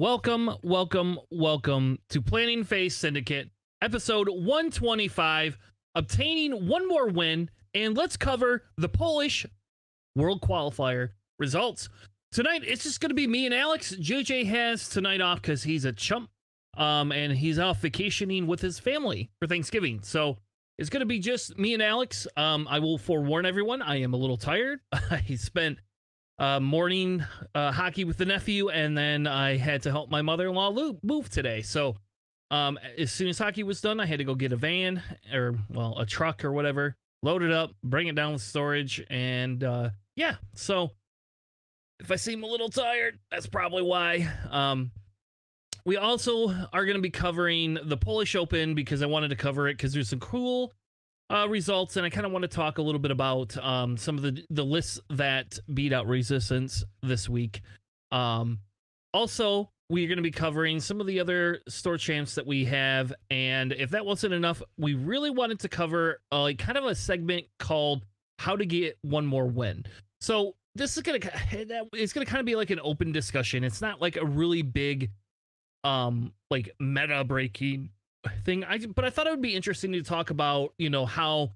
Welcome to Planning Phase Syndicate, episode 125, obtaining one more win, and let's cover the Polish World Qualifier results. Tonight, it's just going to be me and Alex. JJ has tonight off because he's a chump, and he's off vacationing with his family for Thanksgiving. So it's going to be just me and Alex. I will forewarn everyone, I am a little tired. I spent morning hockey with the nephew, and then I had to help my mother-in-law move today. So as soon as hockey was done, I had to go get a van, or well, a truck or whatever, load it up, bring it down with storage, and yeah, so if I seem a little tired, that's probably why. We also are going to be covering the Polish Open because I wanted to cover it because there's some cool results, and I kind of want to talk a little bit about some of the lists that beat out Resistance this week. Also, we're going to be covering some of the other store champs that we have, and if that wasn't enough, we really wanted to cover like kind of a segment called How to Get One More Win. So this is it's gonna kind of be like an open discussion. It's not like a really big like meta breaking thing. But I thought it would be interesting to talk about, you know, how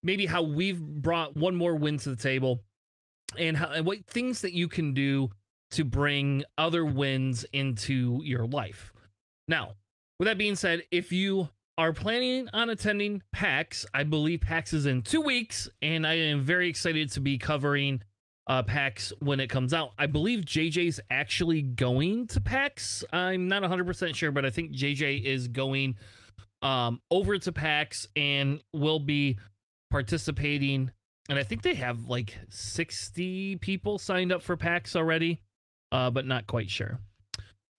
we've brought one more win to the table, and what things that you can do to bring other wins into your life. Now, with that being said, if you are planning on attending PAX, I believe PAX is in 2 weeks, and I am very excited to be covering PAX when it comes out. I believe JJ's actually going to PAX. I'm not 100% sure, but I think JJ is going over to PAX and will be participating. And I think they have like 60 people signed up for PAX already, but not quite sure.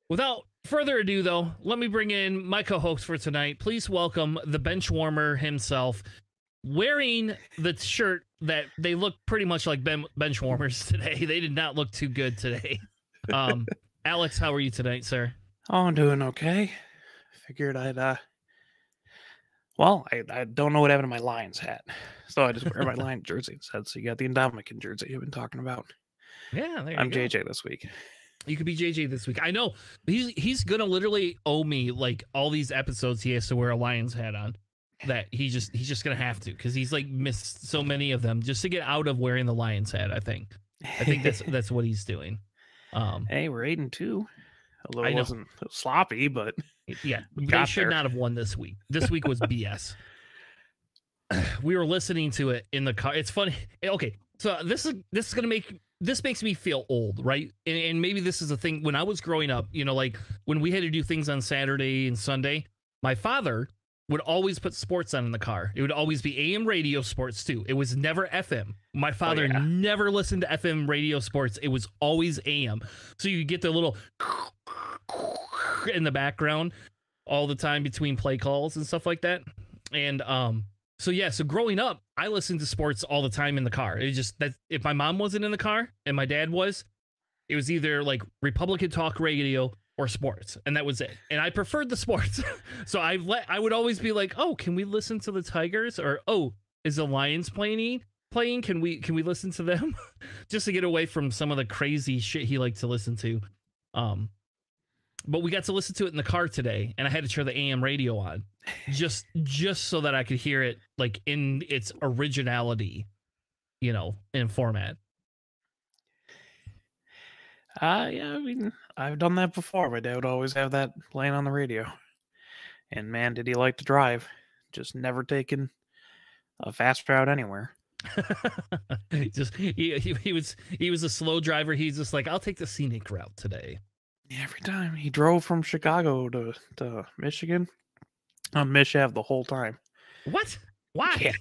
Without further ado, though, let me bring in my co-host for tonight. Please welcome the bench warmer himself, wearing the shirt that they look pretty much like bench warmers today. They did not look too good today. Alex, how are you tonight, sir? Oh, I'm doing okay. Figured I'd well, I don't know what happened to my Lions hat, so I just wear my Lions jersey instead. So you got the Indomitian jersey you've been talking about. Yeah, there you I'm go. JJ this week. You could be JJ this week. I know he's gonna literally owe me like all these episodes. He has to wear a Lions hat on. That he's just gonna have to, because he's like missed so many of them just to get out of wearing the Lions hat. I think that's what he's doing. Hey, we're 8-2. Although I it know. wasn't sloppy, but Yeah, they got should there. not have won this week. This week was BS. We were listening to it in the car. It's funny. Okay, so this makes me feel old, right? And maybe this is a thing when I was growing up. You know, like when we had to do things on Saturday and Sunday, my father would always put sports on in the car. It would always be AM radio sports too. It was never FM. My father never listened to FM radio sports. It was always AM. So you get the little in the background all the time between play calls and stuff like that. And so growing up, I listened to sports all the time in the car. It just that if my mom wasn't in the car and my dad was, it was either like Republican talk radio or sports, and that was it. And I preferred the sports. So I would always be like, oh, can we listen to the Tigers? Or, oh, is the Lions playing? Can we listen to them? Just to get away from some of the crazy shit he liked to listen to. But we got to listen to it in the car today, and I had to turn the AM radio on just so that I could hear it like in its originality, you know, in format. Yeah, I mean, I've done that before. My dad would always have that playing on the radio. And man, did he like to drive. Just never taken a fast route anywhere. He was a slow driver. He's just like, I'll take the scenic route today. Every time he drove from Chicago to Michigan on Mich Ave the whole time. What? Why? Yeah,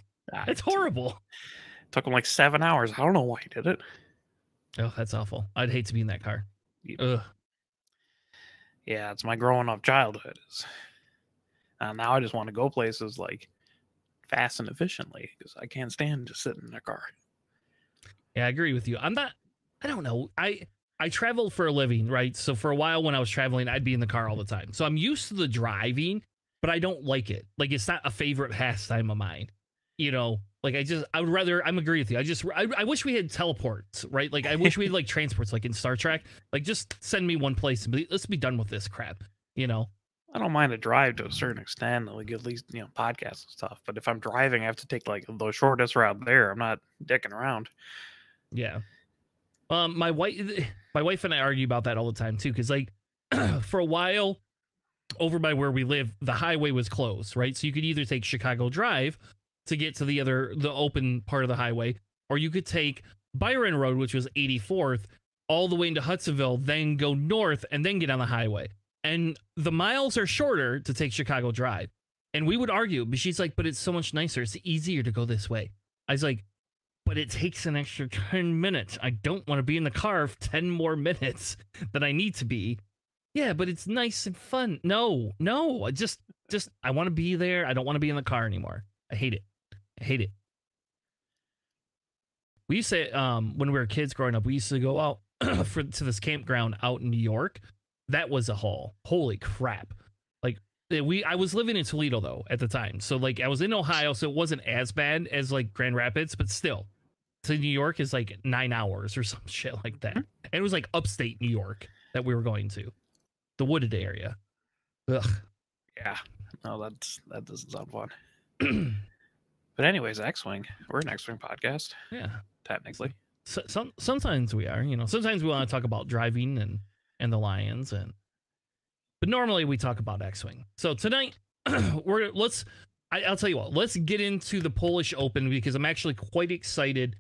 that's horrible. Took him like 7 hours. I don't know why he did it. Oh, that's awful. I'd hate to be in that car. Ugh. Yeah, it's my growing up childhood. Now I just want to go places like fast and efficiently because I can't stand just sitting in a car. Yeah, I agree with you. I don't know. I travel for a living, right? So for a while when I was traveling, I'd be in the car all the time. So I'm used to the driving, but I don't like it. Like, it's not a favorite pastime of mine. you know, like I would rather, I'm agree with you. I wish we had teleports, right? Like I wish we had like transports, like in Star Trek. Like just send me one place and let's be done with this crap, you know? I don't mind a drive to a certain extent, like at least podcasts and stuff. But if I'm driving, I have to take like the shortest route there. I'm not dicking around. Yeah. My wife and I argue about that all the time too, because like for a while over by where we live, the highway was closed, right? So you could either take Chicago Drive to get to the open part of the highway, or you could take Byron Road, which was 84th, all the way into Hudsonville, then go north and then get on the highway. And the miles are shorter to take Chicago Drive. And we would argue, but she's like, but it's so much nicer. It's easier to go this way. I was like, but it takes an extra 10 minutes. I don't want to be in the car for 10 more minutes than I need to be. Yeah, but it's nice and fun. No, I just I want to be there. I don't want to be in the car anymore. I hate it. I hate it. We used to, when we were kids growing up, we used to go out to this campground out in New York. That was a haul. Holy crap. Like I was living in Toledo though at the time. So like I was in Ohio, so it wasn't as bad as like Grand Rapids, but still. To New York is like 9 hours or some shit like that. And it was like upstate New York that we were going to. The wooded area. Ugh. Yeah. No, that doesn't sound fun. But anyways, X-Wing. We're an X-Wing podcast. Yeah. Technically. So, sometimes we are, sometimes we want to talk about driving and the Lions but normally we talk about X-Wing. So tonight I'll tell you what, let's get into the Polish Open because I'm actually quite excited,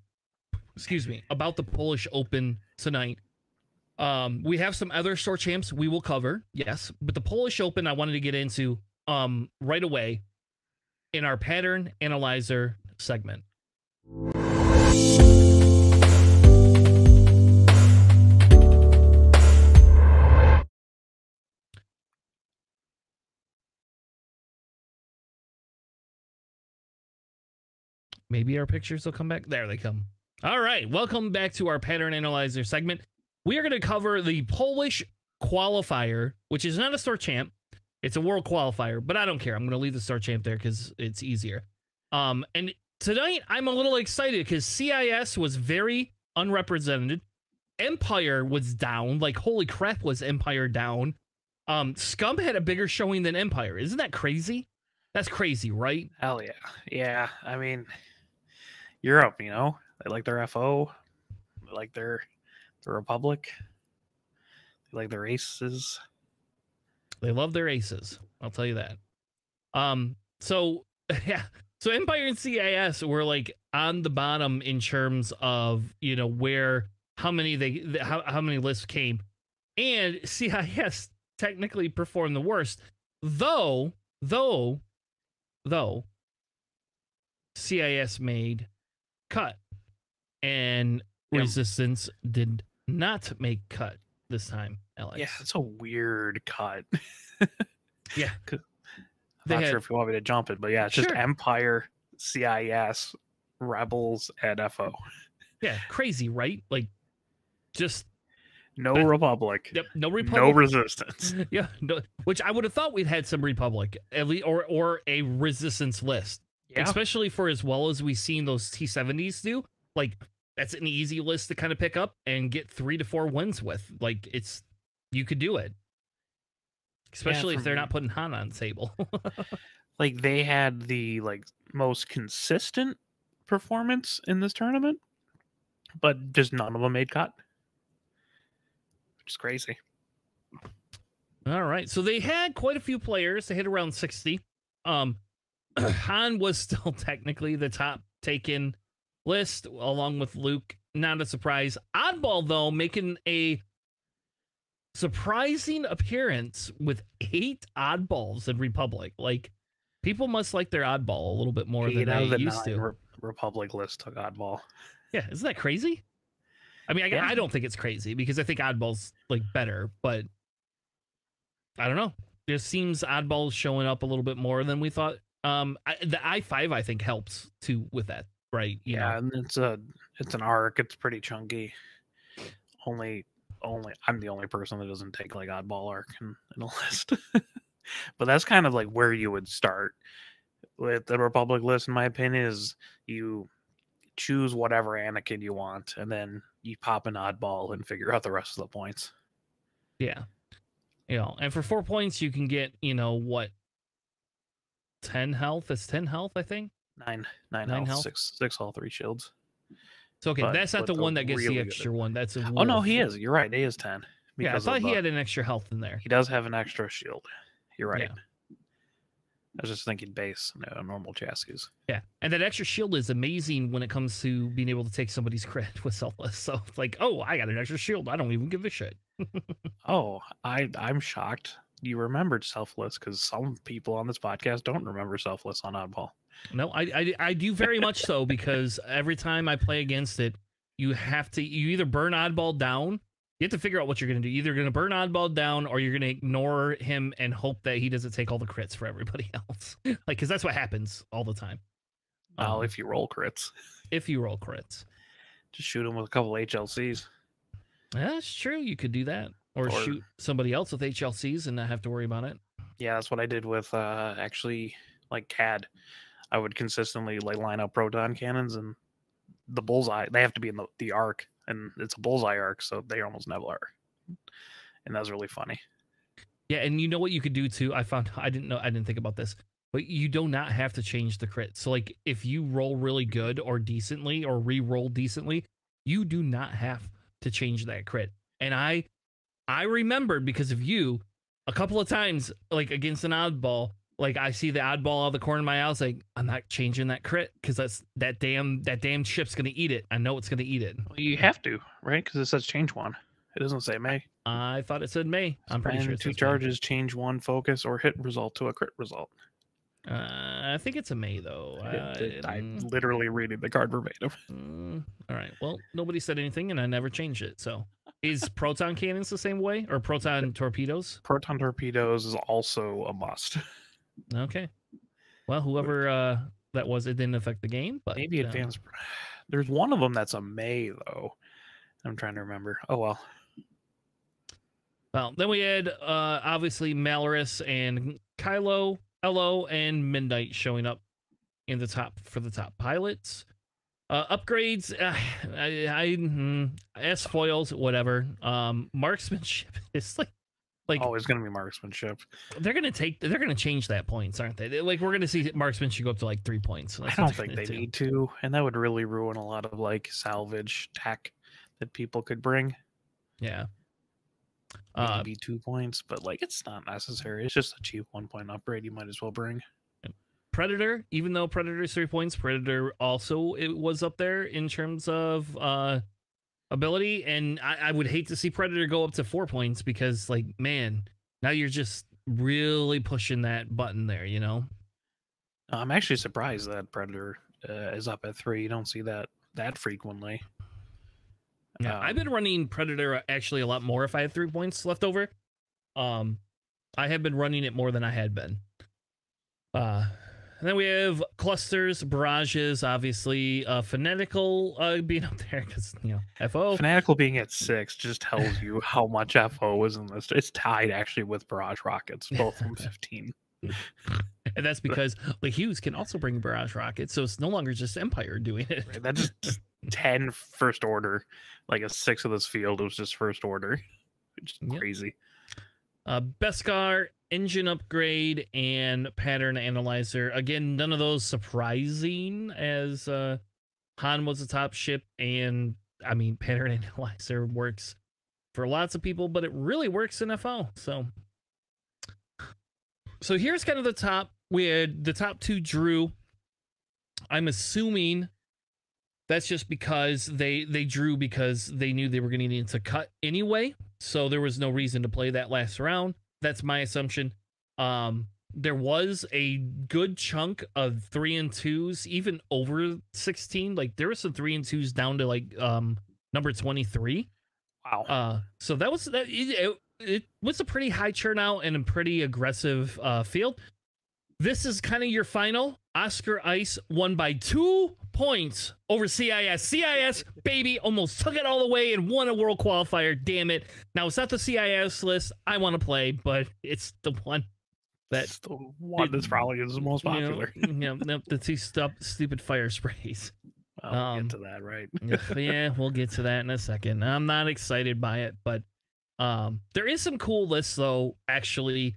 about the Polish Open tonight. We have some other store champs we will cover, yes, but the Polish Open I wanted to get into right away in our pattern analyzer segment. Maybe our pictures will come back. There they come. All right. Welcome back to our pattern analyzer segment. We are going to cover the Polish qualifier, which is not a store champ. It's a world qualifier, but I don't care. I'm going to leave the store champ there because it's easier. And tonight I'm a little excited because CIS was very unrepresented. Empire was down. Like, holy crap, was Empire down. Scum had a bigger showing than Empire. Isn't that crazy? That's crazy, right? Hell yeah. Yeah. I mean, Europe, they like their FO, they like their Republic, they like their aces. They love their aces. I'll tell you that. So yeah. So Empire and CIS were like on the bottom in terms of, how many lists came. And CIS technically performed the worst. Though CIS made cut and Resistance did not make cut this time, Alex. Yeah, it's a weird cut. Yeah. I'm not sure if you want me to jump it, but yeah, it's just Empire, CIS, Rebels, and FO. Yeah, crazy, right? Like, just no Republic. Yep, no Republic. No Resistance. Yeah, no, which I would have thought we'd had some Republic, at least, or a Resistance list. Yeah. Especially for as well as we've seen those T70s do. Like, that's an easy list to kind of pick up and get 3 to 4 wins with. Like, you could do it. Especially if they're not putting Han on the table. Like, they had the most consistent performance in this tournament, but just none of them made cut. Which is crazy. All right. So they had quite a few players. They hit around 60. Han was still technically the top taken list, along with Luke. Not a surprise. Oddball, though, making a surprising appearance with 8 oddballs in Republic. Like, people must like their oddball a little bit more than they used to. Republic list took oddball. Yeah, isn't that crazy? I mean, I don't think it's crazy because I think oddball's like better, but I don't know. It seems oddball's showing up a little bit more than we thought. The I-5 I think helps too with that, right? You know? And it's an arc. It's pretty chunky. Only I'm the only person that doesn't take like oddball arc in a list. But that's kind of like where you would start with the Republic list, in my opinion, is you choose whatever Anakin you want, and then you pop an oddball and figure out the rest of the points. Yeah. And for 4 points, you can get, what, 10 health? It's 10 health, I think. Nine Nine health, health? six all 3 shields. So, okay, But that's not with the the one that gets the really extra good- one. That's a Oh no, wolf. he is. You're right. He is 10. Yeah, I thought he had an extra health in there. He does have an extra shield. You're right. Yeah. I was just thinking base, no, normal chassis. Yeah, and that extra shield is amazing when it comes to being able to take somebody's crit with selfless. So it's like, oh, I got an extra shield. I don't even give a shit. Oh, I'm shocked you remembered selfless, because some people on this podcast don't remember selfless on oddball. No, I do very much so, because every time I play against it, you either burn oddball down. You have to figure out what you're going to do. Either you're going to burn oddball down, or you're going to ignore him and hope that he doesn't take all the crits for everybody else. Because that's what happens all the time. Well, if you roll crits. If you roll crits. Just shoot him with a couple HLCs. That's true. You could do that. Or shoot somebody else with HLCs and not have to worry about it. Yeah, that's what I did with actually like CAD. I would consistently line up proton cannons, and the bullseye, they have to be in the arc, and it's a bullseye arc, so they almost never are. And that was really funny. Yeah, and you know what you could do too? I didn't think about this, but you do not have to change the crit. So like if you roll really good or decently or re-roll decently, you do not have to change that crit. And I remembered, because of you, a couple of times, like against an oddball, like I see the oddball out of the corner of my eye, I was like, I'm not changing that crit, because that damn ship's gonna eat it. I know it's gonna eat it. Well, you have to, right? Because it says change one. It doesn't say May. I thought it said May. I'm pretty sure it 2 says charges, change 1 focus or hit result to a crit result. I think it's a May though. I'm literally reading the card verbatim. All right. Well, nobody said anything, and I never changed it. So, is proton cannons the same way, or proton torpedoes? Proton torpedoes is also a must. Okay. Well, whoever that was, it didn't affect the game, but maybe advanced. There's one of them that's a May though. I'm trying to remember. Oh well. Well, then we had obviously Malorus and Kylo, Elo, and Midnight showing up in the top for the top pilots. Upgrades, S foils, whatever. Marksmanship is like oh, it's gonna be marksmanship. They're gonna change that points, aren't they? Like we're gonna see marksmanship go up to like 3 points. I don't think they need to, and that would really ruin a lot of like salvage tech that people could bring. Yeah. Maybe 2 points, but like it's not necessary. It's just a cheap 1 point upgrade you might as well bring. Predator, even though Predator's 3 points, Predator also it was up there in terms of ability, and I would hate to see Predator go up to 4 points, because like, man, now you're just really pushing that button there, you know? I'm actually surprised that Predator is up at 3. You don't see that frequently. Yeah, I've been running Predator actually a lot more if I have 3 points left over. I have been running it more than I had been. And then we have clusters, barrages, obviously, Fanatical being up there, because, FO. Fanatical being at 6 just tells you how much FO is in this. It's tied, actually, with barrage rockets, both from 15. And that's because the Hughes can also bring barrage rockets, so it's no longer just Empire doing it. Right, that's just 10 first order. Like a 6 of this field was just first order. Which is crazy. Beskar, engine upgrade, and pattern analyzer. Again, none of those surprising, as Han was the top ship, and I mean, pattern analyzer works for lots of people, but it really works in FO. So here's kind of the top. We had the top 2 drew. I'm assuming that's just because they drew because they knew they were going to need to cut anyway. So there was no reason to play that last round. That's my assumption. There was a good chunk of 3 and 2s, even over 16. Like there was some 3 and 2s down to like number 23. Wow. So that was that. It was a pretty high turnout and a pretty aggressive field. This is kind of your final. Oscar Ice won by 2 points over CIS. CIS, baby, almost took it all the way and won a world qualifier. Damn it. Now, it's not the CIS list I want to play, but it's the one That It's the one that's probably the most popular. Nope, the two stupid fire sprays. We'll get to that, right? Yeah, we'll get to that in a second. I'm not excited by it, but there is some cool lists though. Actually,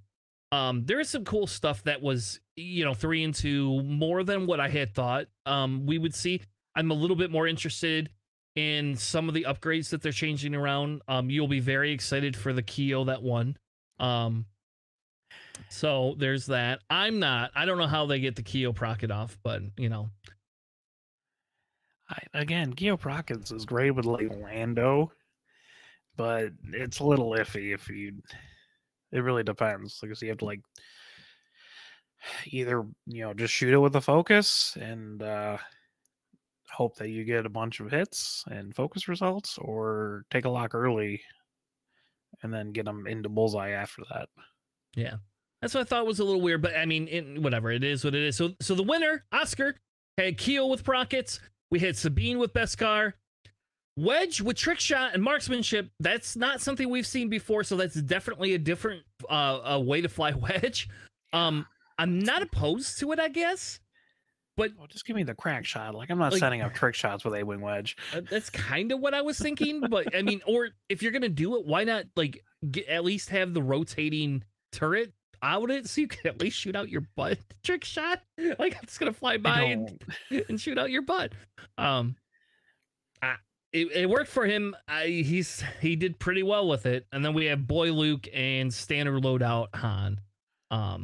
there is some cool stuff that was 3 and 2 more than what I had thought we would see. I'm a little bit more interested in some of the upgrades that they're changing around. You'll be very excited for the Keo that won. So there's that. I'm not. I don't know how they get the Keo Procket off, but Again, Geo Prockets is great with like Lando, but it's a little iffy if you. It really depends. Like, so you have to like either just shoot it with a focus and hope that you get a bunch of hits and focus results, or take a lock early and then get them into bullseye after that. Yeah, that's what I thought was a little weird, but I mean, whatever, it is what it is. So the winner, Oscar, had Keo with Prockets. We had Sabine with Beskar. Wedge with Trick Shot and Marksmanship. That's not something we've seen before, so that's definitely a different way to fly Wedge. I'm not opposed to it, I guess. But just give me the crack shot. Like, I'm not setting up trick shots with A-Wing Wedge. That's kind of what I was thinking. But I mean, or if you're gonna do it, why not at least have the rotating turret out it so you can at least shoot out your butt trick shot? Like, I'm just gonna fly by and shoot out your butt. It worked for him. He did pretty well with it. And then we have Boy Luke and standard loadout Han. I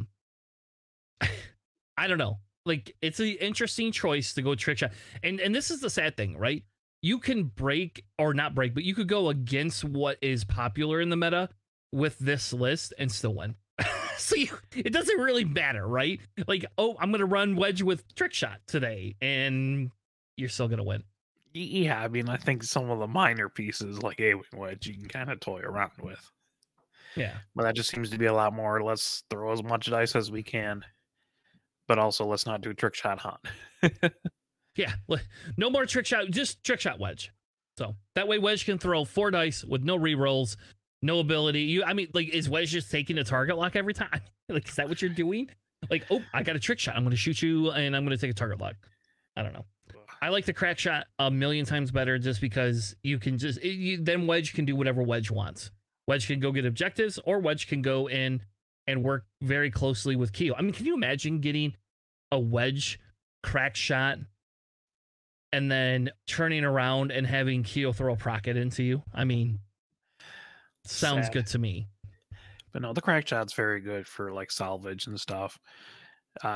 don't know. Like, it's an interesting choice to go trick shot. And this is the sad thing, right? You can break, or not break, but you could go against what is popular in the meta with this list and still win. So it doesn't really matter, right? Like, oh, I'm going to run Wedge with trick shot today, and you're still going to win. Yeah, I mean, I think some of the minor pieces, like A-Wing Wedge, you can kind of toy around with. Yeah. But that just seems to be a lot more, let's throw as much dice as we can, but also let's not do trick shot Han. Yeah, no more trick shot, just trick shot Wedge. So that way Wedge can throw 4 dice with no rerolls, no ability. I mean, like, is Wedge just taking a target lock every time? Like, is that what you're doing? Like, oh, I got a trick shot. I'm going to shoot you, and I'm going to take a target lock. I don't know. I like the crack shot a million times better, just because you can then Wedge can do whatever Wedge wants. Wedge can go get objectives, or Wedge can go in and work very closely with Keo. I mean, can you imagine getting a Wedge crack shot and then turning around and having Keo throw a Procket into you? I mean, sounds good to me. But no, the crack shot's very good for like salvage and stuff.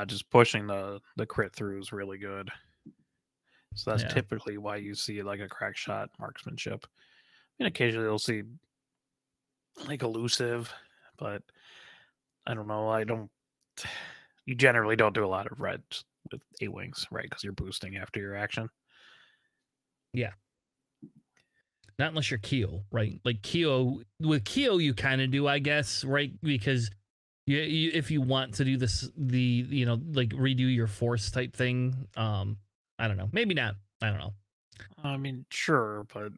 Just pushing the crit through is really good. So that's typically why you see like a crack shot marksmanship. I mean, occasionally you'll see like elusive, but I don't know. You generally don't do a lot of reds with A-Wings, right? Because you're boosting after your action. Yeah. Not unless you're Keo, right? Like with Keo, you kind of do, I guess, right? Because you if you want to do this, like redo your force type thing, I don't know. Maybe not. I don't know. I mean, sure, but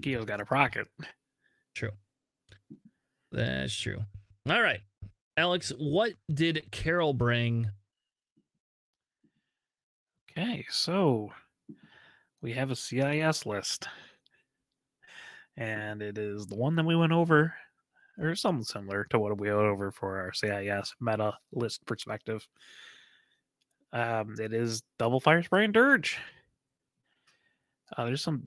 Keo's got a Procket. True. That's true. All right. Alex, what did Carol bring? Okay, so we have a CIS list. And it is the one that we went over, or something similar to what we went over for our CIS meta list perspective. It is double fire spray and dirge. There's a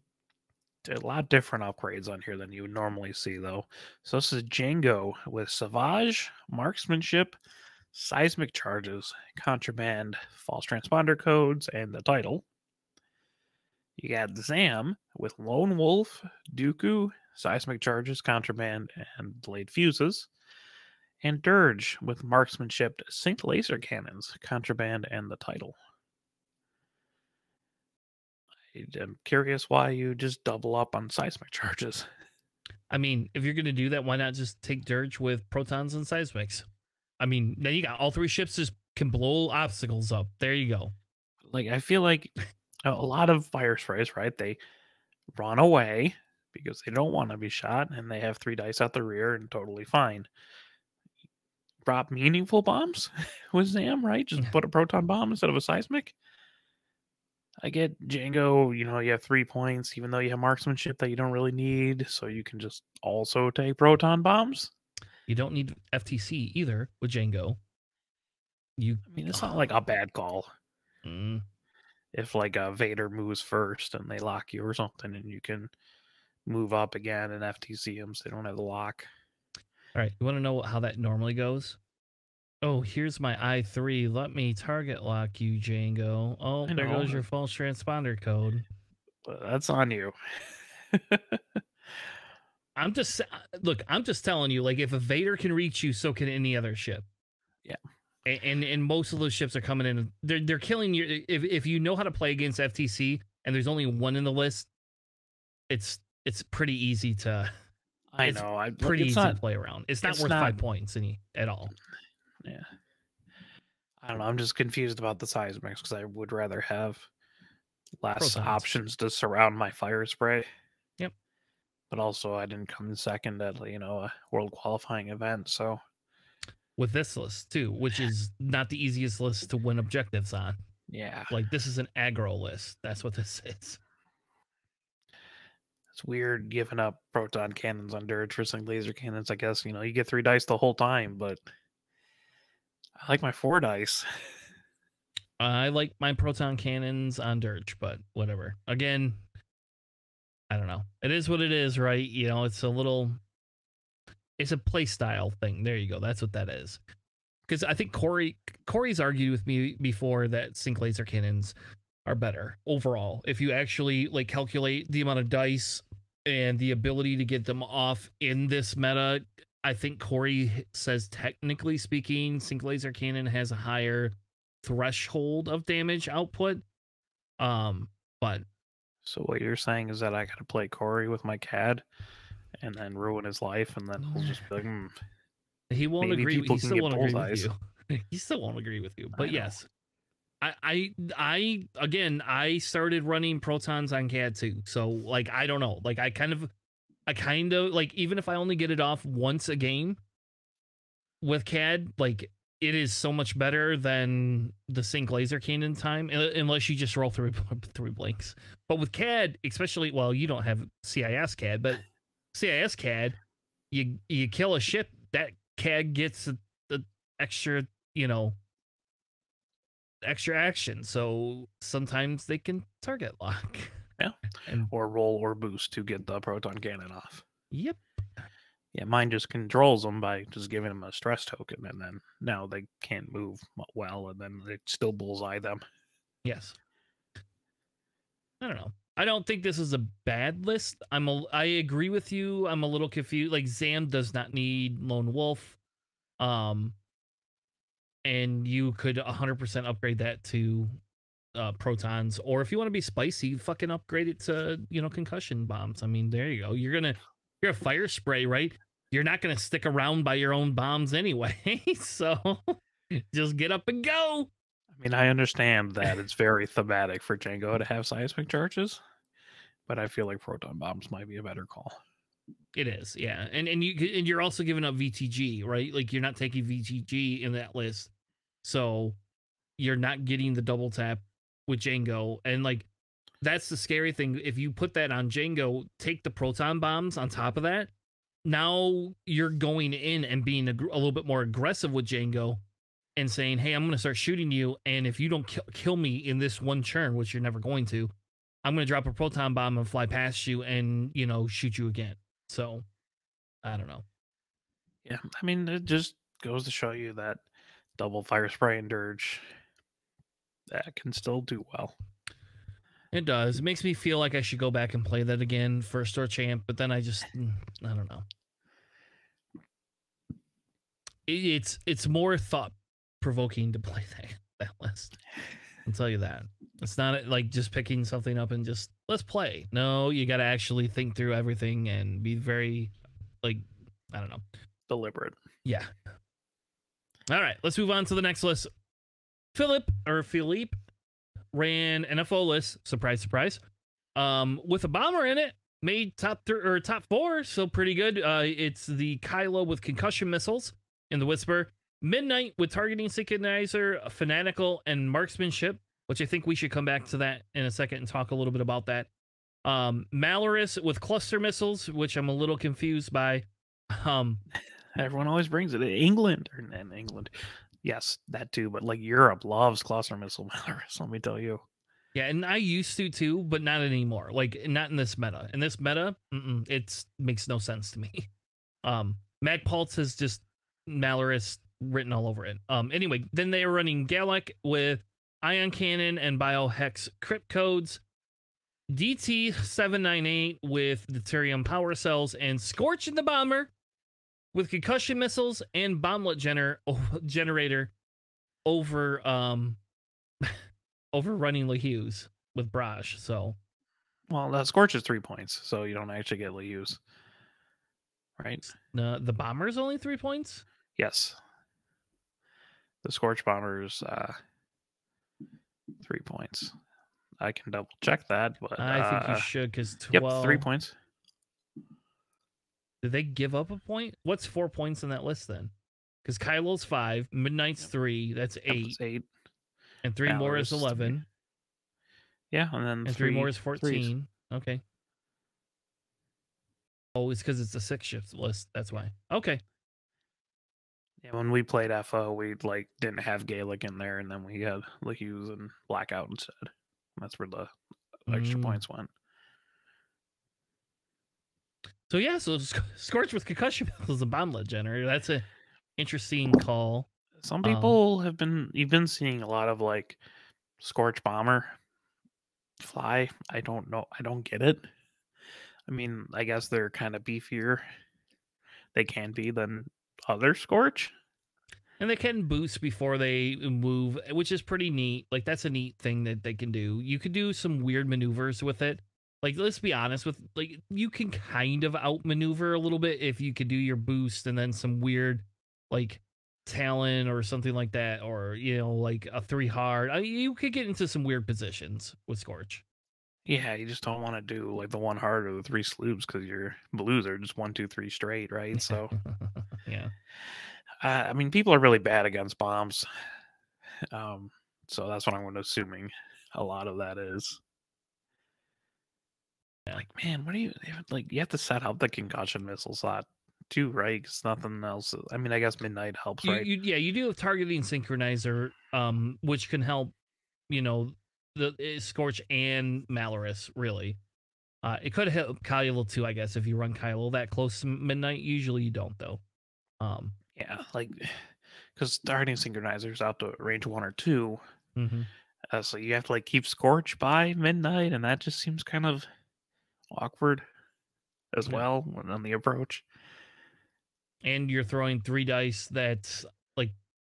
lot different upgrades on here than you would normally see, though. So this is Django with Savage, Marksmanship, Seismic Charges, Contraband, False Transponder Codes, and the title. You got Zam with Lone Wolf, Dooku, Seismic Charges, Contraband, and Delayed Fuses. And Dirge with Marksmanship, Synced Laser Cannons, Contraband, and the title. I'm curious why you just double up on Seismic Charges. I mean, if you're going to do that, why not just take Dirge with Protons and Seismics? I mean, then you got all 3 ships just can blow obstacles up. There you go. Like, I feel like a lot of fire sprays, right? They run away because they don't want to be shot, and they have 3 dice out the rear and totally fine. drop meaningful bombs with Zam, right? Just put a proton bomb instead of a seismic. I get Django, you have 3 points, even though you have marksmanship that you don't really need, so you can just also take proton bombs. You don't need FTC either with Django. I mean, it's not like a bad call. Mm. If like a Vader moves first and they lock you or something, and you can move up again and FTC them so they don't have the lock. All right, you want to know how that normally goes? Oh, here's my I3. Let me target lock you, Django. Oh, there goes your false transponder code. But that's on you. I'm just telling you, like, if a Vader can reach you, so can any other ship. Yeah. And most of those ships are coming in. They're killing you. If you know how to play against FTC and there's only one in the list, it's pretty easy to. I know. Pretty easy to play around. It's not worth 5 points at all. Yeah. I don't know. I'm just confused about the seismics because I would rather have less options to surround my fire spray. Yep. But also, I didn't come in second at a world qualifying event, so. With this list too, which is not the easiest list to win objectives on. Yeah. Like, this is an aggro list. That's what this is. It's weird giving up proton cannons on Dirge for some laser cannons, I guess. You get 3 dice the whole time, but I like my 4 dice. I like my proton cannons on Dirge, but whatever. Again, I don't know. It is what it is, right? It's a play style thing. There you go. That's what that is. Because I think Corey's argued with me before that sync laser cannons are better overall. If you actually calculate the amount of dice and the ability to get them off in this meta, I think Corey says, technically speaking, sync laser cannon has a higher threshold of damage output. But so what you're saying is that I gotta play Corey with my CAD and then ruin his life, and then he'll just be like, he won't agree. He still won't agree with you. He still won't agree with you. But yes, I started running protons on CAD too. So I don't know. I kind of even if I only get it off once a game with CAD, it is so much better than the sync laser cannon time, unless you just roll through blinks. But with CAD, especially, well, you don't have CIS CAD, but CIS CAD, you kill a ship, that CAD gets the extra, extra action. So sometimes they can target lock. Yeah. Or roll or boost to get the proton cannon off. Yep. Yeah, mine just controls them by just giving them a stress token, and then now they can't move well, and then it still bullseye them. Yes. I don't know. I don't think this is a bad list. I agree with you. I'm a little confused. Zam does not need Lone Wolf. And you could 100% upgrade that to protons, or if you want to be spicy, fucking upgrade it to concussion bombs. I mean, there you go. You're a fire spray, right? You're not gonna stick around by your own bombs anyway, so just get up and go. I mean, I understand that it's very thematic for Django to have seismic charges, but I feel like proton bombs might be a better call. It is, yeah, and you're also giving up VTG, right? You're not taking VTG in that list, so you're not getting the double tap with Django, and that's the scary thing. If you put that on Django, take the proton bombs on top of that, now you're going in and being a little bit more aggressive with Django and saying, hey, I'm going to start shooting you, and if you don't kill me in this one churn, which you're never going to, I'm going to drop a proton bomb and fly past you and, shoot you again. So, I don't know. Yeah, I mean, it just goes to show you that double fire spray and Dirge, that can still do well. It does. It makes me feel like I should go back and play that again, first store champ, but then I don't know. It's more thought-provoking to play that list. I'll tell you that. It's not just picking something up and just, let's play. No, you got to actually think through everything and be very, I don't know. Deliberate. Yeah. All right, let's move on to the next list. Philippe ran NFO list, surprise, surprise, with a bomber in it, made top 4, so pretty good. It's the Kylo with concussion missiles in the Whisper, Midnight with targeting synchronizer, fanatical, and marksmanship, which I think we should come back to that in a second and talk a little bit about that. Malorus with cluster missiles, which I'm a little confused by. Everyone always brings it. England or in England, yes, that too. But like Europe loves cluster missile Malorus. Let me tell you. Yeah, and I used to too, but not anymore. Like not in this meta. In this meta, it makes no sense to me. Magpulse has just Malorus written all over it. Anyway, then they are running Galek with ion cannon and biohex crypt codes. DT-798 with deuterium power cells, and Scorch in the Bomber with concussion missiles and bomblet generator over overrunning LeHugh's with Barrage. So, well, the Scorch is 3 points, so you don't actually get LeHugh's, right? The Bomber is only 3 points. Yes, the Scorch Bomber's 3 points. I can double check that, but I think you should, because 12. Yep, 3 points. Did they give up a point? What's 4 points on that list then? Because Kylo's 5, Midnight's 3, that's 8. That's 8. And 3 more is 11. 3. Yeah, and then 3 more is 14. Threes. Okay. Oh, it's because it's a 6-shift list. That's why. Okay. Yeah, when we played FO, we didn't have Gaelic in there, and then we had LeHugh's and Blackout instead. That's where the extra points went. So yeah, so Scorch with concussion is a bomblet generator. That's an interesting call. Some people you've been seeing a lot of Scorch Bomber fly. I don't know. I don't get it. I mean, I guess they're kind of beefier. They can be than other Scorch. And they can boost before they move, which is pretty neat. Like, that's a neat thing that they can do. You could do some weird maneuvers with it. Like, let's be honest with, you can kind of outmaneuver a little bit if you could do your boost and then some weird, Talon or something like that, or, a 3 hard. You could get into some weird positions with Scorch. Yeah, you just don't want to do, the 1 hard or the 3 sloops because your blues are just 1, 2, 3 straight, right? So, yeah. I mean, people are really bad against bombs. So that's what I'm assuming a lot of that is. Yeah. Man, what do you you have to set up the concussion missile slot too, right? Because nothing else. I mean, I guess Midnight helps, right? You do have targeting synchronizer, which can help, the Scorch and Malorus, really. It could help Kylo too, I guess, if you run Kylo that close to Midnight. Usually you don't, though. Yeah, because targeting synchronizers out to range 1 or 2. Mm-hmm. So you have to keep Scorch by Midnight, and that just seems kind of awkward as well on the approach. And you're throwing 3 dice that's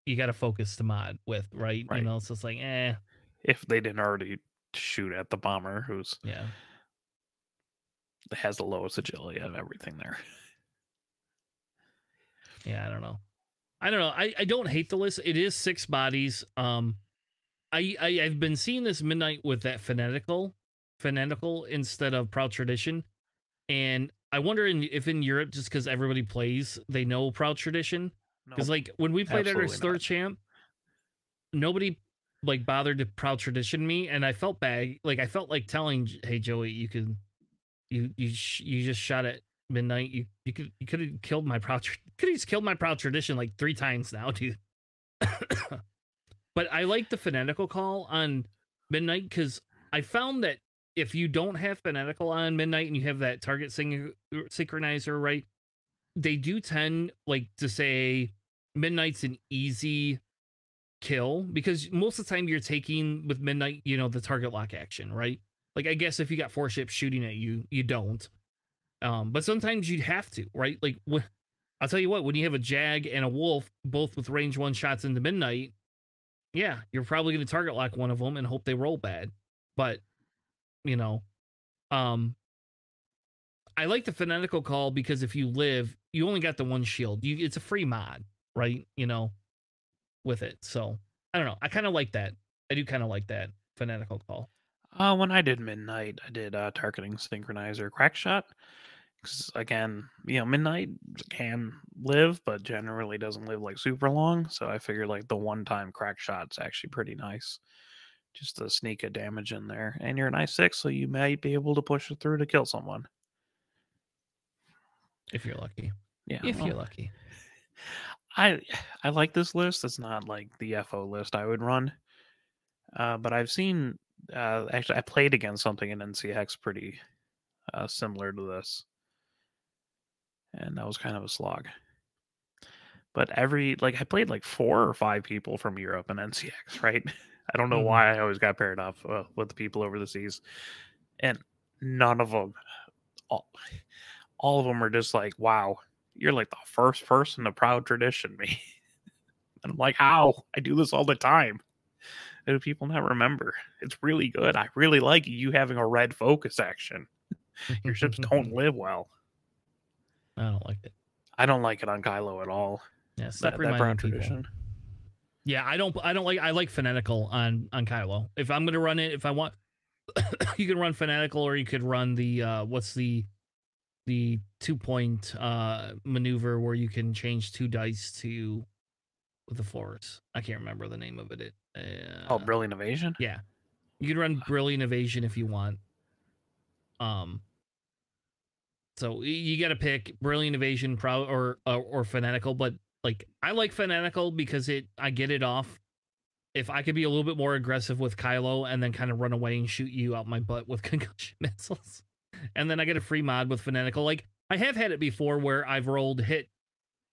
you got to focus the mod with, right? So it's if they didn't already shoot at the bomber, who's has the lowest agility of everything there. Yeah, I don't know. I don't hate the list. It is 6 bodies. I've been seeing this Midnight with that fanatical instead of Proud Tradition, and I wonder if in Europe, just because everybody plays, they know Proud Tradition. Because when we played at our Slur Champ, nobody bothered to Proud Tradition me, and I felt bad. I felt like telling, hey Joey, you just shot at Midnight. You could have killed my Proud Tradition 3 times now, dude. But I like the fanatical call on Midnight because I found that if you don't have fanatical on Midnight and you have that target synchronizer, right, they do tend to say Midnight's an easy kill because most of the time you're taking with Midnight, the target lock action, right? I guess if you got 4 ships shooting at you, you don't. But sometimes you'd have to, right? I'll tell you what, when you have a Jag and a Wolf, both with range 1 shots into Midnight, yeah, you're probably going to target lock one of them and hope they roll bad. But, I like the fanatical call because if you live, you only got the 1 shield. It's a free mod, right? With it. So, I don't know. I kind of like that. I do kind of like that fanatical call. When I did Midnight, I did targeting synchronizer crack shot 'Cause again, midnight can live, but generally doesn't live like super long. So I figure like the one time crack shot's actually pretty nice. Just to sneak a damage in there. And you're an I6, so you might be able to push it through to kill someone. If you're lucky. Yeah. If Well, you're lucky. I I like this list. It's not like the FO list I would run. But I've seen actually I played against something in NCX pretty similar to this. And that was kind of a slog. But I played like 4 or 5 people from Europe in NCX, right? I don't know Mhm. why I always got paired up with the people over the seas, and none of them, all, all of them are just like, "Wow, you're like the first person to proud tradition me," and I'm like, "How? I do this all the time." And people not remember. It's really good. I really like you having a red focus action. Your ships don't live well. I don't like it. I don't like it on Kylo at all. Yeah, stop That reminding proud people. tradition. Yeah, I don't like I like fanatical on Kylo. If I'm gonna run it, if I want you can run fanatical or you could run the what's the 2-point maneuver where you can change 2 dice to with the force. I can't remember the name of it. Oh, Brilliant Evasion. Yeah. You can run Brilliant Evasion if you want. So you got to pick Brilliant Evasion or Fanatical, but like I like Fanatical because I get it off. If I could be a little bit more aggressive with Kylo and then kind of run away and shoot you out my butt with concussion missiles, and then I get a free mod with Fanatical. Like I have had it before where I've rolled hit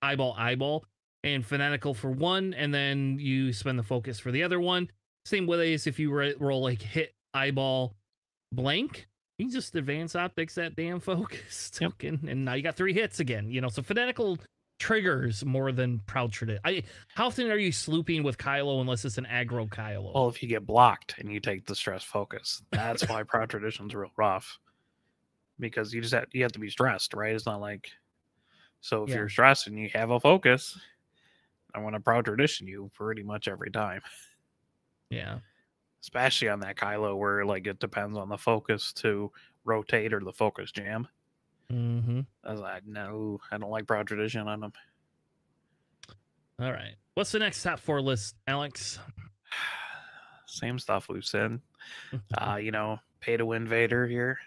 eyeball and Fanatical for one, and then you spend the focus for the other one. Same way as if you roll like hit eyeball blank, you can just advance optics that damn focus token, and now you got 3 hits again. So fanatical triggers more than proud tradition. How often are you slooping with Kylo unless it's an aggro Kylo? Well, if you get blocked and you take the stress focus, that's why proud tradition's real rough. Because you have to be stressed, right? It's not like so if Yeah. you're stressed and you have a focus, I want to proud tradition you pretty much every time. Yeah. Especially on that Kylo where like it depends on the focus to rotate or the focus jam. Mm-hmm. I was like, no, I don't like proud tradition on them. All right. What's the next top 4 list, Alex? Same stuff we've said. Pay to win Vader here.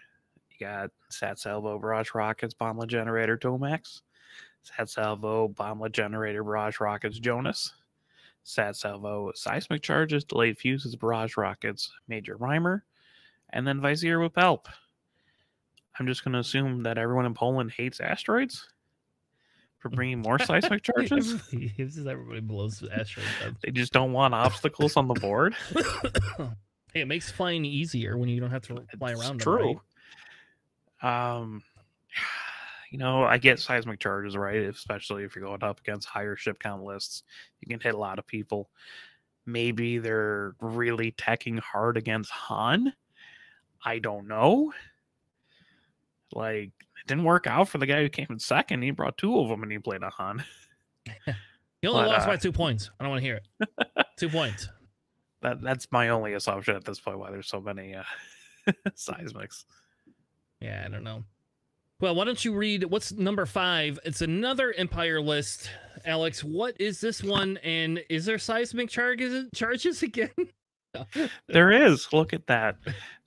You got Sat Salvo, Barrage Rockets, Bomblet Generator, Tomax. Sat Salvo, Bomblet Generator, Barrage Rockets, Jonas. Sat Salvo, Seismic Charges, Delayed Fuses, Barrage Rockets, Major Rhymer. And then Vizier with Help. I'm just going to assume that everyone in Poland hates asteroids for bringing more seismic charges. Everybody blows asteroids up. They just don't want obstacles on the board. Hey, it makes flying easier when you don't have to fly around. True. Them, right? I get seismic charges, right? Especially if you're going up against higher ship count lists, you can hit a lot of people. Maybe they're really teching hard against Han. I don't know. Like, it didn't work out for the guy who came in second. He brought 2 of them and he played a Han. He only lost by 2 points. I don't want to hear it. 2 points. That's my only assumption at this point, why there's so many seismics. Yeah, I don't know. Well, why don't you read what's number 5? It's another Empire list. Alex, what is this one? And is there seismic charges again? There is. Look at that.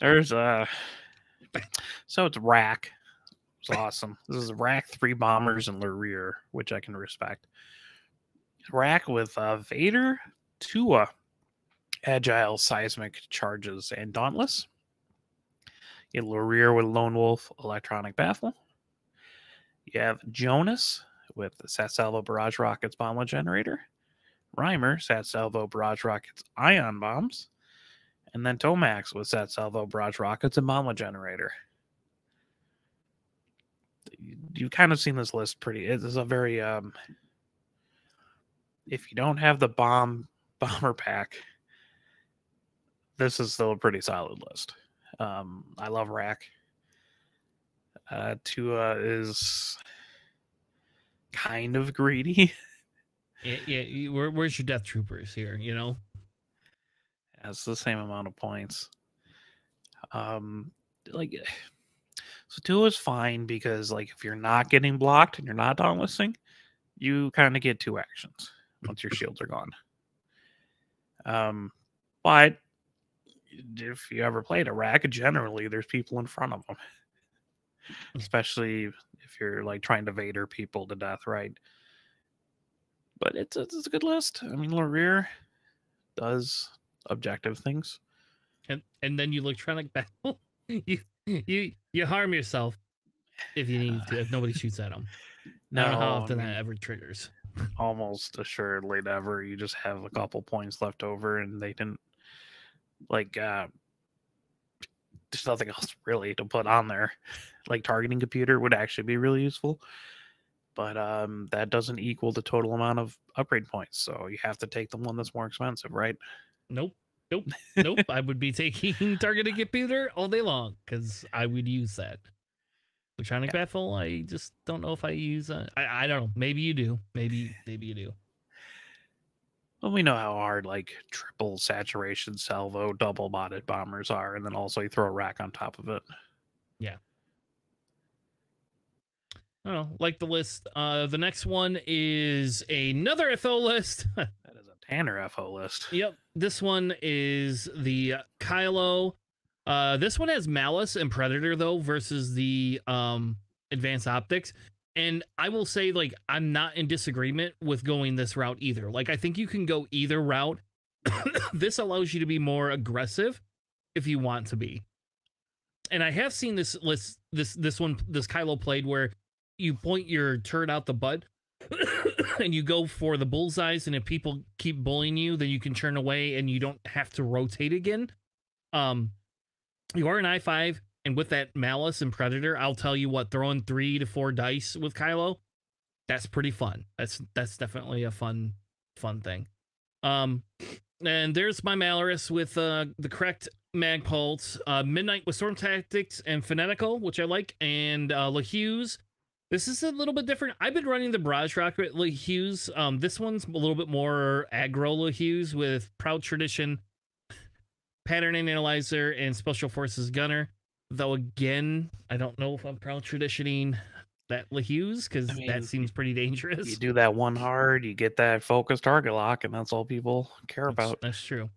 There's so it's Rack. It's awesome. This is Rack, 3 bombers and Lurir, which I can respect. Rack with Vader, 2 agile seismic charges and Dauntless. You have Lurir with Lone Wolf, Electronic Baffle. You have Jonas with the Sat Salvo Barrage Rockets Bomblet Generator. Rhymer, Sat Salvo Barrage Rockets Ion Bombs. And then Tomax with Sat Salvo Barrage Rockets and Bomblet Generator. You've kind of seen this list pretty. It is a very if you don't have the bomber pack, this is still a pretty solid list. I love Rack. Tua is kind of greedy. Yeah. Where's your Death Troopers here? It's the same amount of points. So 2 is fine because, like, if you're not getting blocked and you're not dauntlessing, you kind of get 2 actions once your shields are gone. But if you ever played a rack, generally there's people in front of them, especially if you're like trying to Vader people to death, right? But it's a good list. I mean, Lareer does objective things. And then you electronic battle. You harm yourself if you need to. If nobody shoots at them. I don't know how often that ever triggers. Almost assuredly never. You just have a couple points left over, and they didn't like. There's nothing else really to put on there. Like targeting computer would actually be really useful, but that doesn't equal the total amount of upgrade points. So you have to take the one that's more expensive, right? Nope. I would be taking targeted computer all day long because I would use that. Electronic battle, I just don't know if I use. I don't know. Maybe you do. Maybe you do. Well, we know how hard like triple saturation salvo double modded bombers are, and then also you throw a rack on top of it. Yeah. I don't know. Like the list. The next one is another FO list. That is a Tanner FO list. Yep. This one is the Kylo. This one has Malice and Predator though versus the advanced optics. And I will say, like, I'm not in disagreement with going this route either. Like, I think you can go either route. This allows you to be more aggressive if you want to be. And I have seen this list, this Kylo played where you point your turret out the butt and you go for the bullseyes, and if people keep bullying you, then you can turn away and you don't have to rotate again. You are an I5, and with that Malice and Predator, I'll tell you what, throwing 3 to 4 dice with Kylo, that's pretty fun. That's definitely a fun thing. And there's my Malaris with the correct mag pulse, Midnight with Storm Tactics and Fanatical, which I like, and LaHughes. This is a little bit different. I've been running the Barrage Rocket LaHughes. This one's a little bit more aggro LaHughes with Proud Tradition, Pattern Analyzer, and Special Forces Gunner. Though again, I don't know if I'm Proud Traditioning that LaHughes because that seems pretty dangerous. You do that one hard, you get that focused target lock, and that's all people care about. That's true.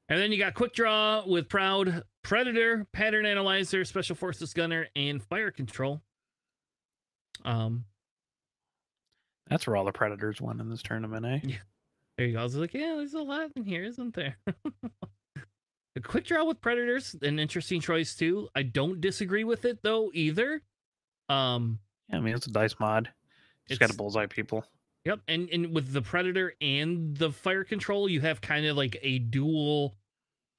And then you got Quick Draw with Proud, Predator, Pattern Analyzer, Special Forces Gunner, and Fire Control. That's where all the Predators won in this tournament, eh? Yeah. There you go. I was like, yeah, there's a lot in here, isn't there? The Quick Draw with Predators, an interesting choice too. I don't disagree with it though either. Yeah, I mean it's a dice mod. Just got to bullseye people. Yep, and with the Predator and the Fire Control, you have kind of like a dual.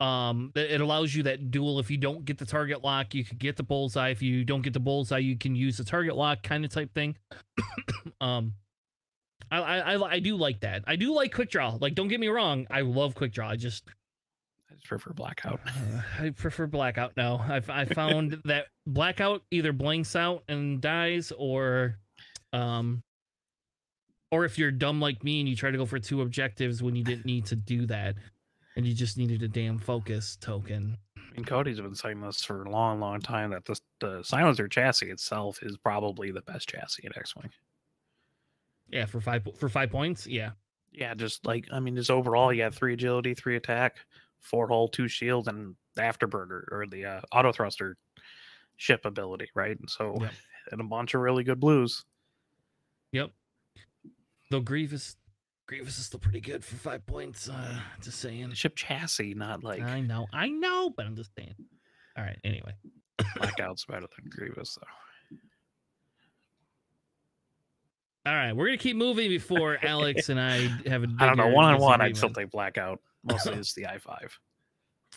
It allows you that dual. If you don't get the target lock, you could get the bullseye. If you don't get the bullseye, you can use the target lock kind of type thing. I do like that. I do like Quick Draw. Like, don't get me wrong, I love Quick Draw. I just prefer Blackout. I prefer Blackout now. I found that Blackout either blanks out and dies, or if you're dumb like me and you try to go for 2 objectives when you didn't need to do that, and you just needed a damn focus token. I mean, Cody's been saying this for a long time that the Silencer chassis itself is probably the best chassis in X-Wing. Yeah, for 5 points. Yeah. Yeah, just like, I mean, just overall, you have 3 agility, 3 attack, 4 hull, 2 shield, and the afterburner or the auto thruster ship ability, right? And so, and a bunch of really good blues. Yep. Though Grievous is still pretty good for 5 points. Just saying. Ship chassis, not like. I know, but I'm just saying. All right. Anyway, Blackout's better than Grievous, though. All right, we're gonna keep moving before Alex and I have a bigger I don't know. One-on-one, I'd still take Blackout. Mostly it's the I5.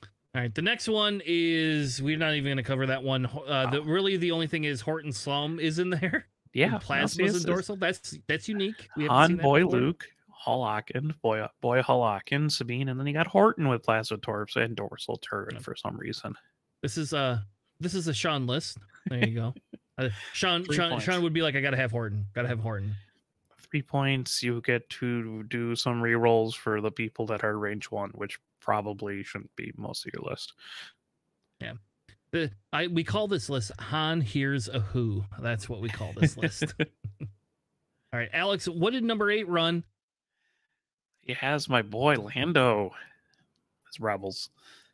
All right, the next one is we're not even gonna cover that one. Really, the only thing is Horton Slum is in there. Yeah, Plasmas and Dorsal. That's unique. We Han, Boy, Luke, Holokin, Boy Holokin, Sabine, and then you got Horton with Plasma Torps and Dorsal Turret for some reason. This is a Sean list. There you go. Sean would be like, I gotta have Horton. 3 points. You get to do some rerolls for the people that are range 1, which probably shouldn't be most of your list. Yeah. We call this list Han Here's a Who. That's what we call this list. All right, Alex, what did number 8 run? He has my boy Lando. It's Rebels,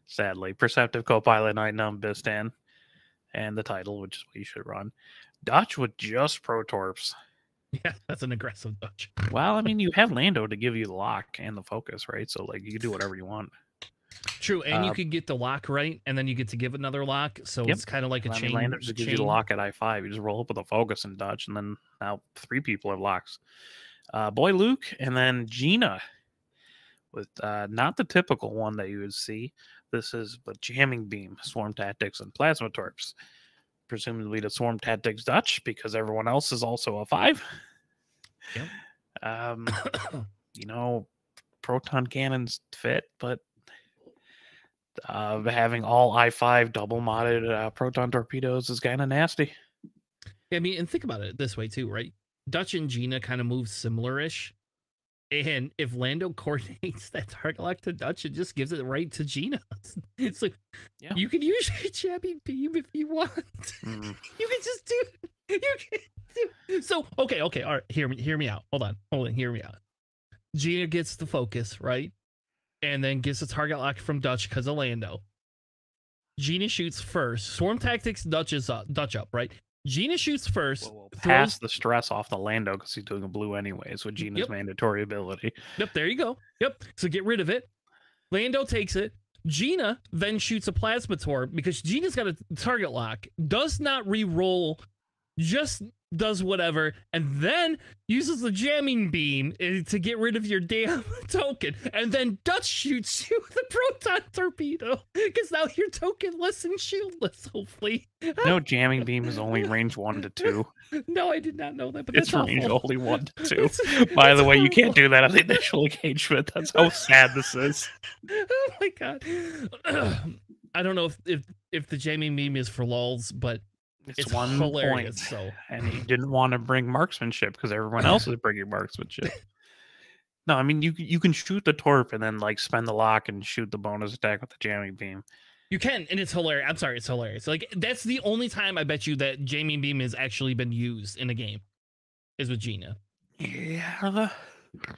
sadly. Perceptive co-pilot, Night Numb, Bistan, and the title, which is what you should run. Dutch with just Pro Torps. Yeah, that's an aggressive Dutch. Well, I mean, you have Lando to give you the lock and the focus, right? So, like, you can do whatever you want. True, and you could get the lock right, and then you get to give another lock, so it's kind of like a chain. Lando just gives you the lock at I-5. You just roll up with a focus and Dutch, and then now 3 people have locks. Boy Luke, and then Gina with not the typical one that you would see. This is the Jamming Beam, Swarm Tactics, and Plasma Torps. Presumably the Swarm Tactics Dutch, because everyone else is also a 5. Yep. You know, proton cannons fit, but having all I-5 double modded proton torpedoes is kind of nasty. Yeah, I mean, and think about it this way too, right? Dutch and Gina kind of move similar-ish. And if Lando coordinates that target lock to Dutch, it just gives it right to Gina. It's like, you can use your jamming beam if you want. You can just do it. So, okay, all right, hear me out. Hold on, hear me out. Gina gets the focus, right? And then gets the target lock from Dutch because of Lando. Gina shoots first. Swarm Tactics, Dutch up, right? Gina shoots first. Pass the stress off the Lando because he's doing a blue anyways with Gina's mandatory ability. Yep, there you go. Yep, so get rid of it. Lando takes it. Gina then shoots a Plasma Torp because Gina's got a target lock. Does not re-roll, just does whatever, and then uses the jamming beam to get rid of your damn token, and then Dutch shoots you with a proton torpedo because now you're tokenless and shieldless, hopefully. No, jamming beam is only range 1 to 2. No, I did not know that, but it's that's range awful. only 1 to 2. By the way, you can't do that on the initial engagement. That's how sad this is. Oh my god. I don't know if the jamming beam is for lulz, but it's 1 hilarious. point. So, and he didn't want to bring marksmanship because everyone else is bringing marksmanship. No, I mean you can shoot the torp and then like spend the lock and shoot the bonus attack with the jamming beam. You can, and it's hilarious. I'm sorry, it's hilarious. Like that's the only time I bet you that jamming beam has actually been used in a game is with Gina. Yeah.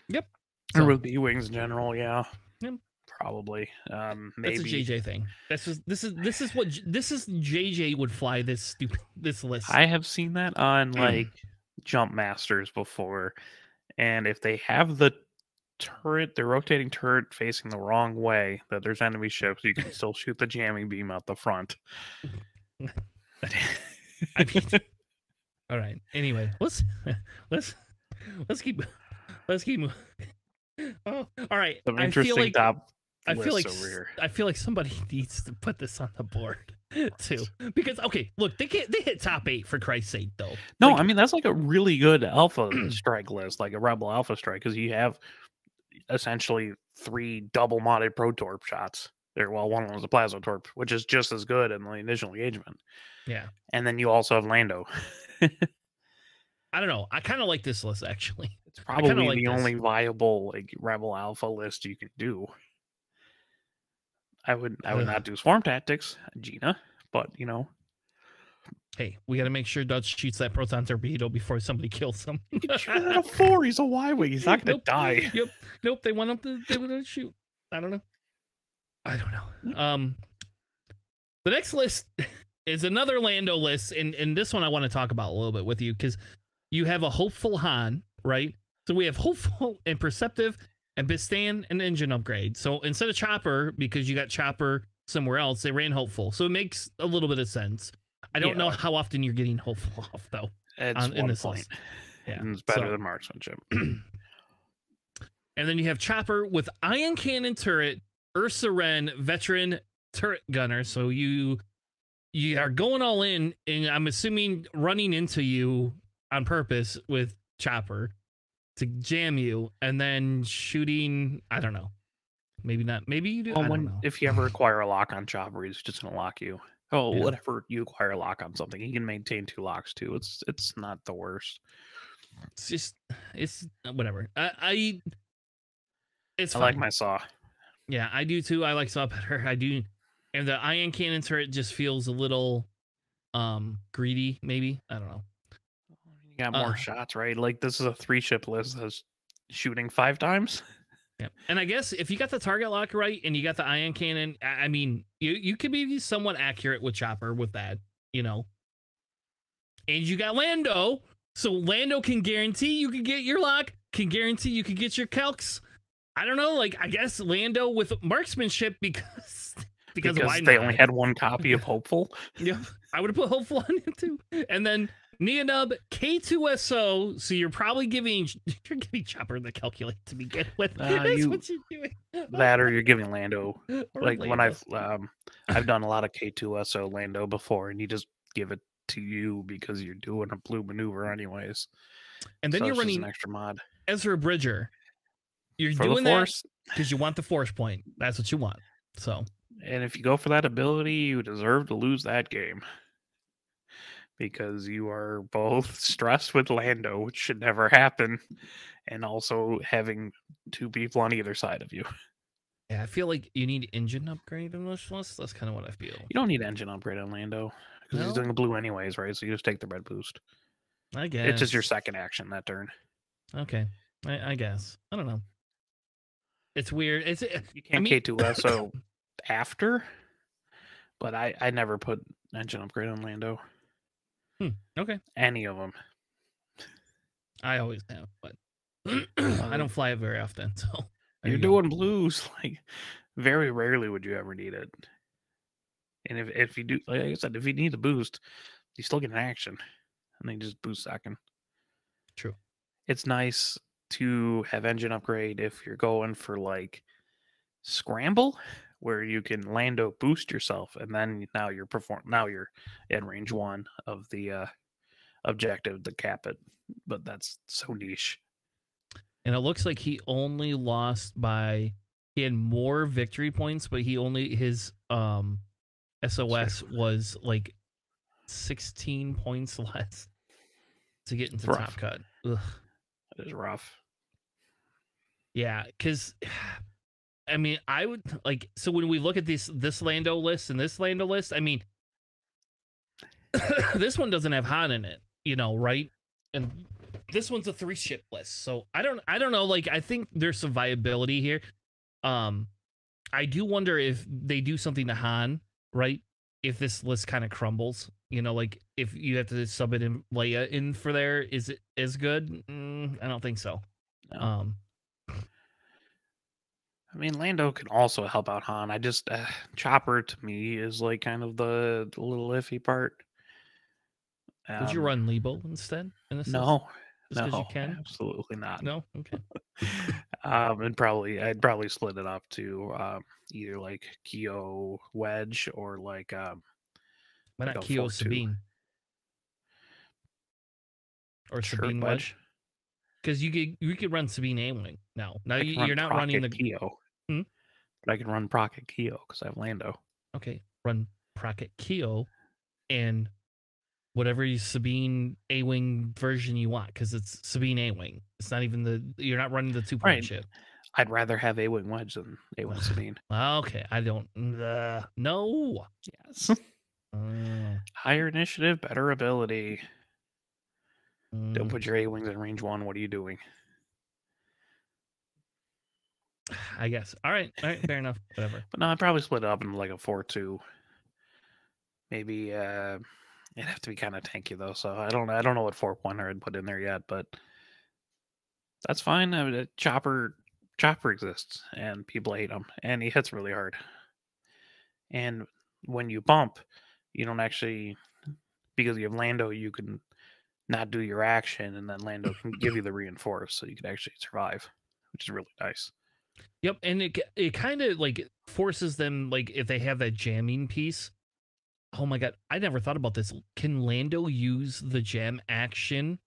Yep. Or with B-wings in general, yeah. Yep. Probably. Maybe. That's a JJ thing. That's just this is JJ would fly this list. I have seen that on like Jump Masters before, and if they have the rotating turret facing the wrong way, that there's enemy ships, you can still shoot the jamming beam out the front. I mean, all right. Anyway, let's keep moving. Oh, all right. Some interesting I feel like somebody needs to put this on the board too, because okay, look, they hit top 8 for Christ's sake, though. No, like, I mean that's like a really good alpha strike list, like a rebel alpha strike, because you have essentially 3 double modded pro torp shots. Well, one of them was a plasma torp, which is just as good in the initial engagement. Yeah, and then you also have Lando. I don't know. I kind of like this list actually. It's probably the only viable like rebel alpha list you can do. I would not do Swarm Tactics, Gina, but you know. Hey, we got to make sure Dutch shoots that proton torpedo before somebody kills him. You can shoot at a 4. He's a Y-wing. He's not going to die. Yep. Nope. They want him to shoot. I don't know. The next list is another Lando list, and this one I want to talk about a little bit with you because you have a hopeful Han, right? So we have hopeful and perceptive and Bistan and engine upgrade. So instead of chopper, because you got chopper somewhere else, they ran hopeful. So it makes a little bit of sense. I don't know how often you're getting hopeful off though. It's in this point. Yeah, and it's better than marksmanship. And then you have chopper with ion cannon turret, Ursa Wren veteran turret gunner. So you are going all in, and I'm assuming running into you on purpose with chopper to jam you, and then shooting. I don't know. Maybe not. Maybe you do. Well, if you ever acquire a lock on chopper, he's just gonna lock you. Oh, yeah. Whatever you acquire a lock on something, you can maintain 2 locks too. It's not the worst. It's whatever. It's I fine. like my saw. Yeah, I do too. I like saw better. I do. And the ion cannon turret just feels a little greedy, maybe. I don't know. You got more shots, right? Like this is a 3-ship list that's shooting 5 times. Yeah. And I guess if you got the target lock right and you got the ion cannon, I mean, you could be somewhat accurate with Chopper with that, you know. And you got Lando. So Lando can guarantee you can get your lock, can guarantee you can get your calcs. I don't know, like I guess Lando with marksmanship because why they not? only had one copy of Hopeful. Yeah, I would have put Hopeful on him too. And then Neonub K2SO. So you're probably giving Chopper the calculate to begin with. That's what you're doing. That or you're giving Lando. Or Like Lando. when I've done a lot of K2SO Lando before, and you just give it to you because you're doing a blue maneuver anyways. And then so you're it's just running an extra mod. Ezra Bridger. You're For doing the Force, that because you want the Force point. That's what you want. So, and if you go for that ability, you deserve to lose that game. Because you are both stressed with Lando, which should never happen, and also having 2 people on either side of you. yeah, I feel like you need engine upgrade in this list. That's kind of what I feel. You don't need engine upgrade on Lando because he's doing the blue anyways, right? So you just take the red boost. I guess it's just your second action that turn. Okay, I guess I don't know. It's weird. You can't K2SO after, but I never put engine upgrade on Lando. Okay, any of them. I always have, but I don't fly it very often. So you're doing blues. Like very rarely would you ever need it. And if you do, like I said, if you need the boost, you still get an action, and then you just boost second. True. It's nice to have engine upgrade if you're going for like scramble, where you can Lando boost yourself, and then now you're in range 1 of the objective to cap it. But that's so niche. And it looks like he only lost by he had more victory points, but his SOS was like 16 points less to get into top cut. Ugh. That is rough. Yeah, because I mean, I would like so when we look at this Lando list and this Lando list, I mean, this one doesn't have Han in it, you know, right? And this one's a 3-ship list, so I don't know. Like, I think there's some viability here. I do wonder if they do something to Han, right? If this list kind of crumbles, you know, like if you have to sub it in Leia in for there, is it as good? I don't think so. No. I mean, Lando can also help out Han. I just Chopper to me is like kind of the little iffy part. Would you run Lebo instead? In this no, list? Because you can? Absolutely not. No, okay. I'd probably split it up to either like Keo Wedge or like why not Keo Sabine or Sabine Wedge? Because you could run Sabine A-Wing now. Now you're not running the Keo. But I can run Procket Keo because I have Lando. Okay, run Procket Keo and whatever Sabine A-Wing version you want, because it's Sabine A-Wing. It's not even you're not running the 2-point ship. I'd rather have A-Wing Wedge than A-Wing Sabine. Okay, I don't. No. Yes. Higher initiative, better ability. Don't put your A-Wings in range 1. What are you doing? I guess. All right, fair enough. Whatever. But no, I'd probably split it up into like a 4-2. Maybe it'd have to be kind of tanky though. So I don't know what 4-1 I'd put in there yet, but that's fine. I mean, Chopper exists, and people hate him, and he hits really hard. And when you bump, you don't actually, because you have Lando, you can not do your action, and then Lando can give you the reinforce, so you can actually survive, which is really nice. Yep, and it kind of like forces them, like if they have that jamming piece. Oh my god, I never thought about this. Can Lando use the jam action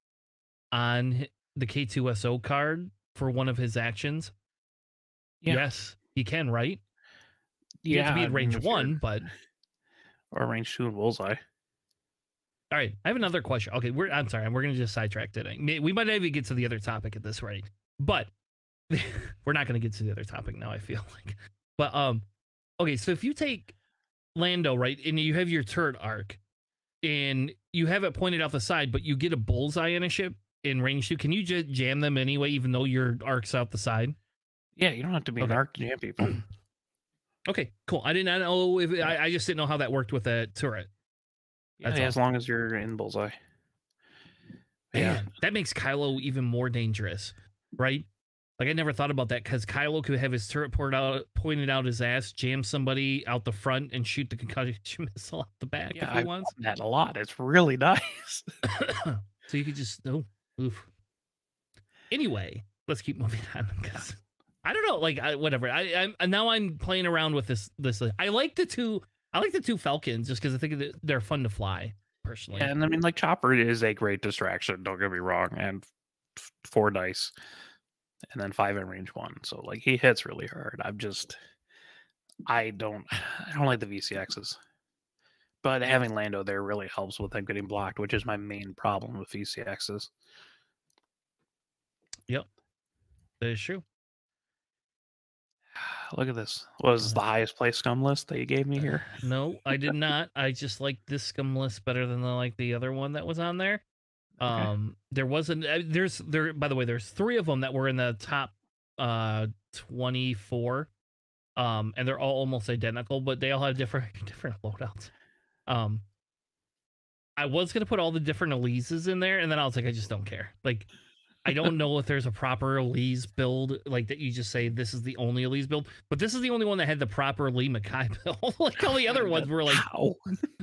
on the K2SO card for one of his actions? Yeah. Yes, he can, right? You have to be in range 1, but or range 2 in bullseye. All right, I have another question. Okay, I'm sorry, we're gonna just sidetrack today. We might not even get to the other topic at this rate, but we're not gonna get to the other topic now, I feel like. But okay, so if you take Lando, right? And you have your turret arc, and you have it pointed out the side, but you get a bullseye in a ship in range 2. Can you just jam them anyway, even though your arc's out the side? Yeah, you don't have to be an Okay. arc to jam people. Okay, cool. I did not know if I just didn't know how that worked with a turret. Yeah, That's as long as you're in bullseye. Man, that makes Kylo even more dangerous, right? Like I never thought about that because Kylo could have his turret pointed out his ass, jam somebody out the front, and shoot the concussion missile out the back if he wants. I've done that a lot. It's really nice. So you could just oof. Anyway, let's keep moving on because I don't know, like whatever. I'm now I'm playing around with this. I like the two. I like the two Falcons just because I think they're fun to fly. Personally, And I mean, like Chopper is a great distraction. Don't get me wrong. And 4 dice, and then 5 in range 1. So like he hits really hard. I don't like the VCXs. But having Lando there really helps with them getting blocked, which is my main problem with VCXs. Yep, that is true. Look at this. What is the highest place scum list that you gave me here? No, I did not. I just like this scum list better than the other one that was on there. Okay. There wasn't by the way, there's 3 of them that were in the top 24. And they're all almost identical, but they all have different loadouts. I was gonna put all the different Elises in there, and then I was like, I just don't care. Like, I don't know if there's a proper Elise build, like that you just say this is the only Elise build, but this is the only one that had the proper Lee Mackay build. Like all the other ones were like,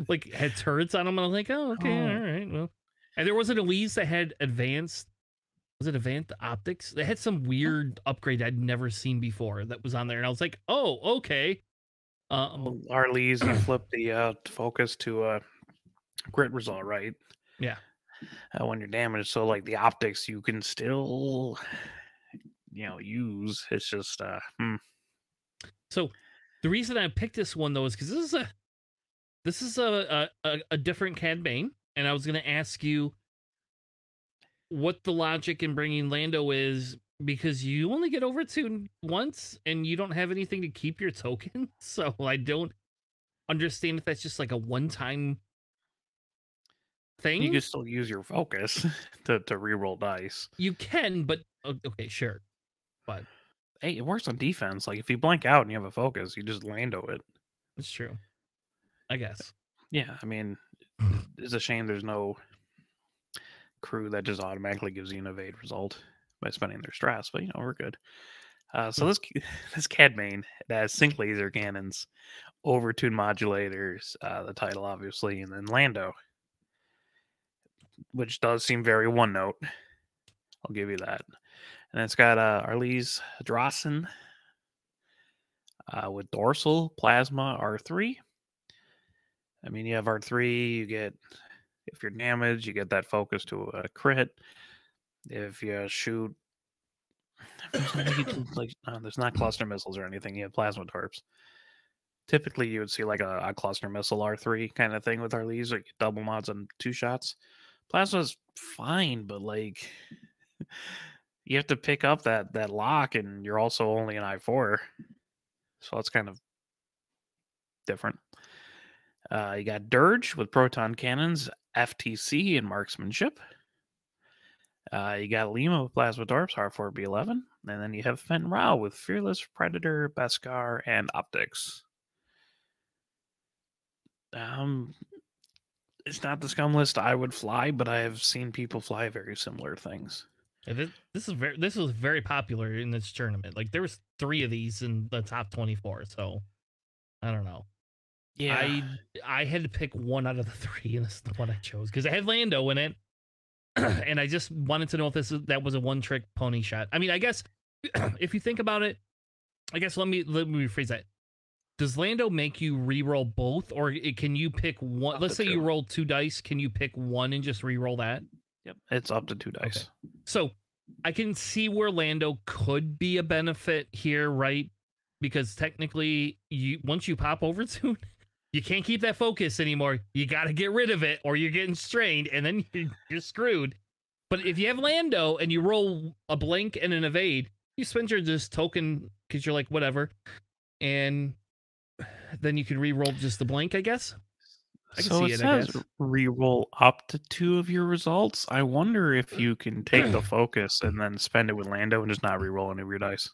like had turrets on them, and I was like, oh, okay, all right, well. And there was an Elise that had advanced. Was it advanced optics? They had some weird upgrade I'd never seen before that was on there, and I was like, oh, okay. Arlee's, you flip the focus to a grit result, right? Yeah. When you're damaged, so like the optics you can still use. It's just So the reason I picked this one though is because this is a different Cad Bane, and I was going to ask you what the logic in bringing Lando is, because you only get overtuned once and you don't have anything to keep your token. So I don't understand if that's just like a one-time thing. you can still use your focus to reroll dice. You can, but okay, sure. But hey, it works on defense. Like if you blank out and you have a focus, you just Lando it. it's true, I guess. Yeah, I mean, it's a shame there's no crew that just automatically gives you an evade result by spending their stress, but we're good. So this Cad Bane, it has sync laser cannons, overtune modulators, the title obviously, and then Lando, which does seem very one note. I'll give you that. And it's got Arlee's Drossen with dorsal plasma R3. I mean, you have R3, you get, if you're damaged, you get that focus to a crit. If you shoot, there's not cluster missiles or anything, you have plasma torps. Typically, you would see like a cluster missile R3 kind of thing with Arlee's, like double mods on 2 shots. Plasma's fine, but like you have to pick up that lock, and you're also only an I4, so it's kind of different. You got Dirge with proton cannons, FTC, and marksmanship. You got Lima with plasma torps, R4B11, and then you have Fen Rao with fearless predator, Beskar, and optics. It's not the scum list I would fly, but I have seen people fly very similar things. This was very popular in this tournament. Like there was 3 of these in the top 24, so I don't know. Yeah, I had to pick one out of the 3, and this is the one I chose because I had Lando in it, and I just wanted to know if that was a one-trick pony shot. I mean, I guess if you think about it, I guess let me rephrase that. Does Lando make you re-roll both, or can you pick one? Let's say you roll 2 dice. Can you pick one and just re-roll that? Yep, it's up to 2 dice. Okay. So I can see where Lando could be a benefit here, right? Because technically, once you pop over to, you can't keep that focus anymore. You got to get rid of it, or you're getting strained, and then you're screwed. But if you have Lando and you roll a blank and an evade, you spend your just token because you're like whatever, and then you can re-roll just the blank, I guess. I can So see it it, I says guess. re-roll up to 2 of your results. I wonder if you can take the focus and then spend it with Lando and just not re-roll any of your dice.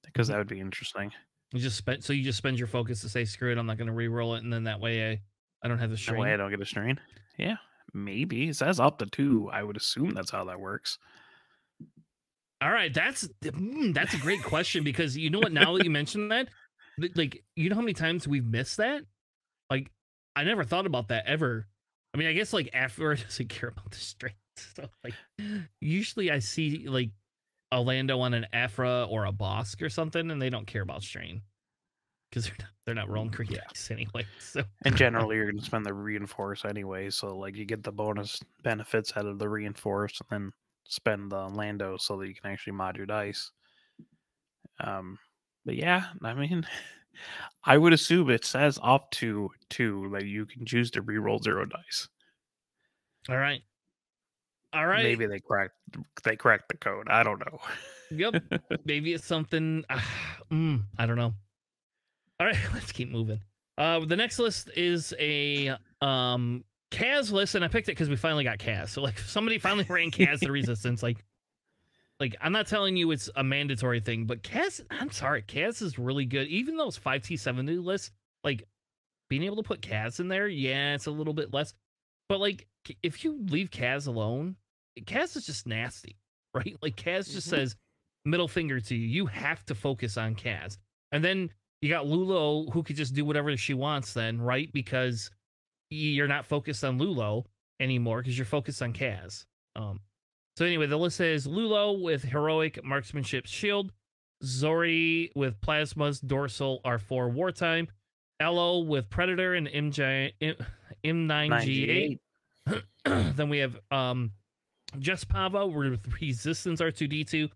Because that would be interesting. You just spend your focus to say screw it, I'm not going to re-roll it, and then that way I don't have the That way strain. I don't get a strain. Yeah, maybe. It says up to 2. I would assume that's how that works. All right, that's a great question, because you know what? Now that you mentioned that, like, you know how many times we've missed that? Like, I never thought about that ever. I mean, I guess like Afra doesn't care about the strain. So like, usually I see like a Lando on an Afra or a Bosk or something, and they don't care about strain because they're not rolling green Yeah. dice anyway. So And generally, you're going to spend the reinforce anyway. So, like, you get the bonus benefits out of the reinforce and then spend the Lando so that you can actually mod your dice. But yeah, I mean, I would assume it says up to 2 that you can choose to reroll 0 dice. all right, all right. Maybe they cracked the code. I don't know. Yep. Maybe it's something. I don't know. All right, let's keep moving. The next list is a Kaz list, and I picked it because we finally got Kaz. So like, somebody finally ran Kaz the Resistance. Like I'm not telling you it's a mandatory thing, but Kaz, I'm sorry, Kaz is really good. Even those 5T70 lists, like being able to put Kaz in there, yeah, it's a little bit less. But like, if you leave Kaz alone, Kaz is just nasty, right? Like Kaz just says middle finger to you. You have to focus on Kaz, and then you got Lulo who could just do whatever she wants, then, right? Because you're not focused on Lulo anymore because you're focused on Kaz. So anyway, the list says Lulo with heroic marksmanship shield, Zori with plasmas dorsal R4 wartime, Elo with predator and M9G8. Then we have Jess Pava with resistance R2D2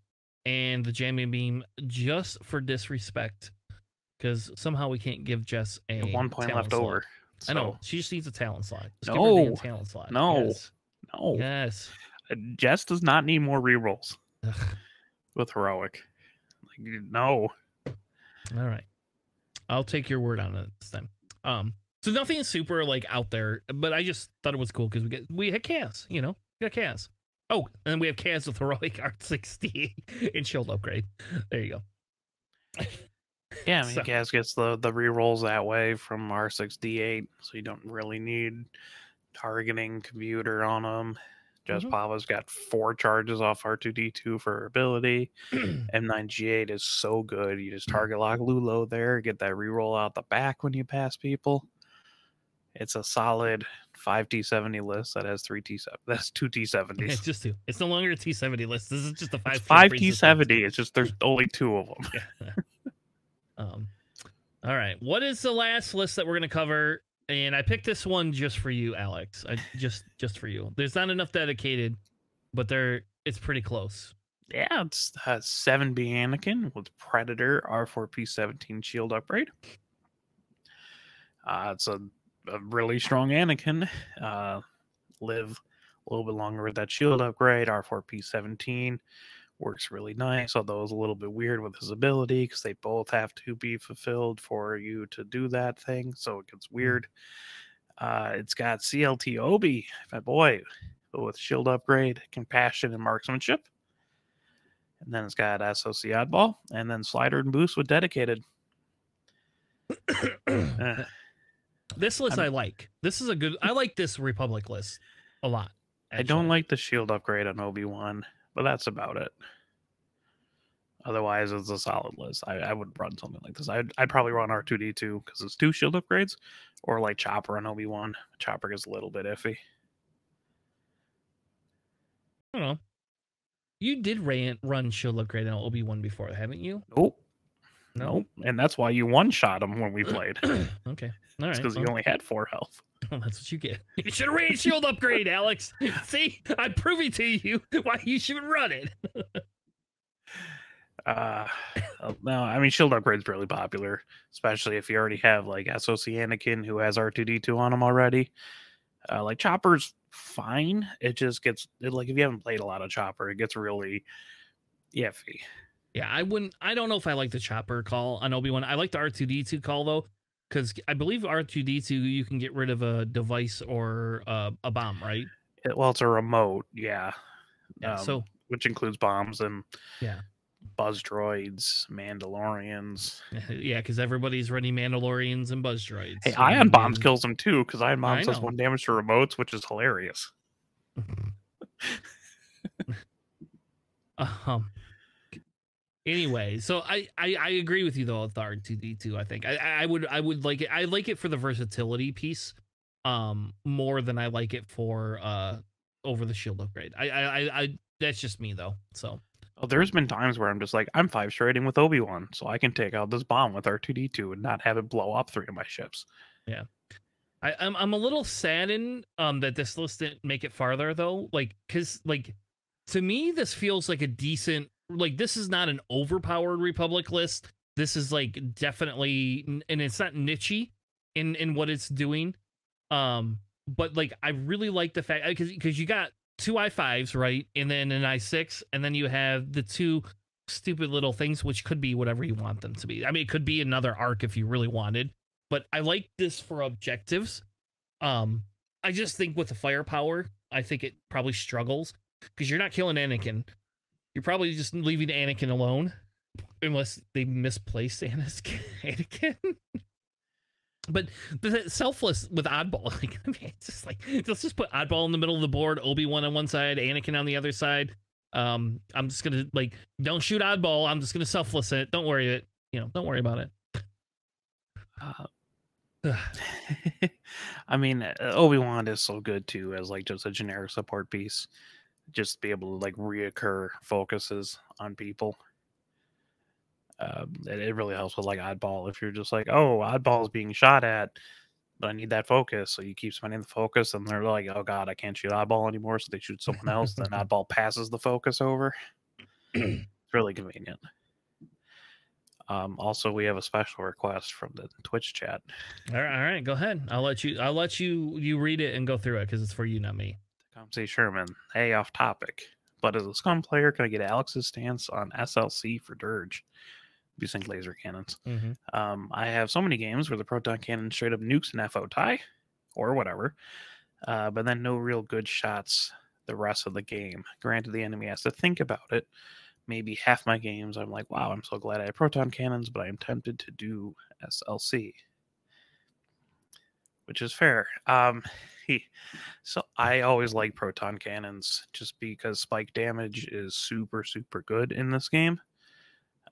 and the jamming beam just for disrespect, because somehow we can't give Jess a 1 point left slot. over. So. I know, she just needs a talent slot. Just No, give her a damn talent slot. no, Yes. no. Yes. Jess does not need more rerolls with heroic. Like, no. All right, I'll take your word on it this time. So nothing super like out there, but I just thought it was cool because we had Cass, we got Cass. Oh, and then we have Cass with heroic art 60 and shield upgrade. There you go. Yeah, I mean, Cass gets the rerolls that way from R6D8, so you don't really need targeting computer on them. Just Pava's got 4 charges off R2D2 for her ability. M9G8 is so good. You just target lock Lulo there, get that reroll out the back when you pass people. It's a solid 5T70 list that has 3T7. That's 2 T70s. It's just 2. It's no longer a T70 list. This is just a 5 T70. It's just there's only 2 of them. Yeah. All right. What is the last list that we're going to cover? And I picked this one just for you, Alex. Just for you. There's not enough dedicated, but it's pretty close. Yeah, it's 7B Anakin with Predator R4P17 shield upgrade. It's a really strong Anakin. Live a little bit longer with that shield upgrade. R4P17 works really nice, although it's a little bit weird with his ability because they both have to be fulfilled for you to do that thing, so it gets weird. It's got CLT Obi, my boy, with shield upgrade, compassion, and marksmanship. And then it's got SOC oddball, and then slider and boost with dedicated. This list I like. This is I like this Republic list a lot. Actually. I don't like the shield upgrade on Obi-Wan, but that's about it. Otherwise, it's a solid list. I would run something like this. I'd probably run R2D2 because it's 2 shield upgrades, or like Chopper on Obi-Wan. Chopper gets a little bit iffy. I don't know. You did run shield upgrade on Obi-Wan before, haven't you? Nope. No? Nope. And that's why you one-shot him when we played. Okay. All right. Because he only had 4 health. Well, that's what you get. You should have ran shield upgrade, Alex. See, I'm proving to you why you should run it. No, I mean, shield upgrade's really popular, especially if you already have like SOC Anakin who has R2D2 on him already. Like Chopper's fine. It just gets like if you haven't played a lot of Chopper, it gets really iffy. Yeah, I don't know if I like the chopper call on Obi-Wan. I like the R2D2 call though, because I believe R2D2 you can get rid of a device or a bomb, right? Well, it's a remote, yeah, Yeah. So which includes bombs and yeah, buzz droids, Mandalorians. yeah, because everybody's running Mandalorians and Buzz Hey, droids. So ion maybe bombs kills them too, because ion I bombs does know. 1 damage to remotes, which is hilarious. um. Anyway, so I agree with you though with the R2D2. I think I would like it. I like it for the versatility piece, more than I like it for over the shield upgrade. I that's just me though. So Oh, there's been times where I'm just like, I'm 5 trading with Obi-Wan, so I can take out this bomb with R2D2 and not have it blow up 3 of my ships. yeah. I'm a little saddened that this list didn't make it farther though. Like, cause like to me, this feels like a decent, like this is not an overpowered Republic list. This is like definitely, and it's not nichey in what it's doing. But like I really like the fact because you got two I5s, right? And then an I6, and then you have the two stupid little things, which could be whatever you want them to be. I mean, it could be another arc if you really wanted, but I like this for objectives. Um, I just think with the firepower, I think it probably struggles because you're not killing Anakin. You're probably just leaving Anakin alone, unless they misplaced Anakin. But the selfless with Oddball, like I mean, it's just like let's just put Oddball in the middle of the board, Obi-Wan on one side, Anakin on the other side. I'm just gonna like don't shoot Oddball. I'm just gonna selfless it. Don't worry it. Don't worry about it. I mean, Obi-Wan is so good too as like just a generic support piece. Just be able to like reoccur focuses on people. It really helps with like Oddball. If you're just like, oh, Oddball is being shot at, but I need that focus. So you keep spending the focus, and they're like, oh god, I can't shoot Oddball anymore. So they shoot someone else. Then Oddball passes the focus over. It's really convenient. Also, we have a special request from the Twitch chat. All right, go ahead. I'll let you read it and go through it because it's for you, not me. Come say Sherman. Hey, off topic. But as a scum player, can I get Alex's stance on SLC for Dirge using laser cannons? Mm-hmm. I have so many games where the proton cannon straight up nukes an FO tie or whatever, but then no real good shots the rest of the game. Granted, the enemy has to think about it. Maybe half my games, I'm like, wow, I'm so glad I have proton cannons, but I am tempted to do SLC, which is fair. So I always like proton cannons just because spike damage is super, super good in this game.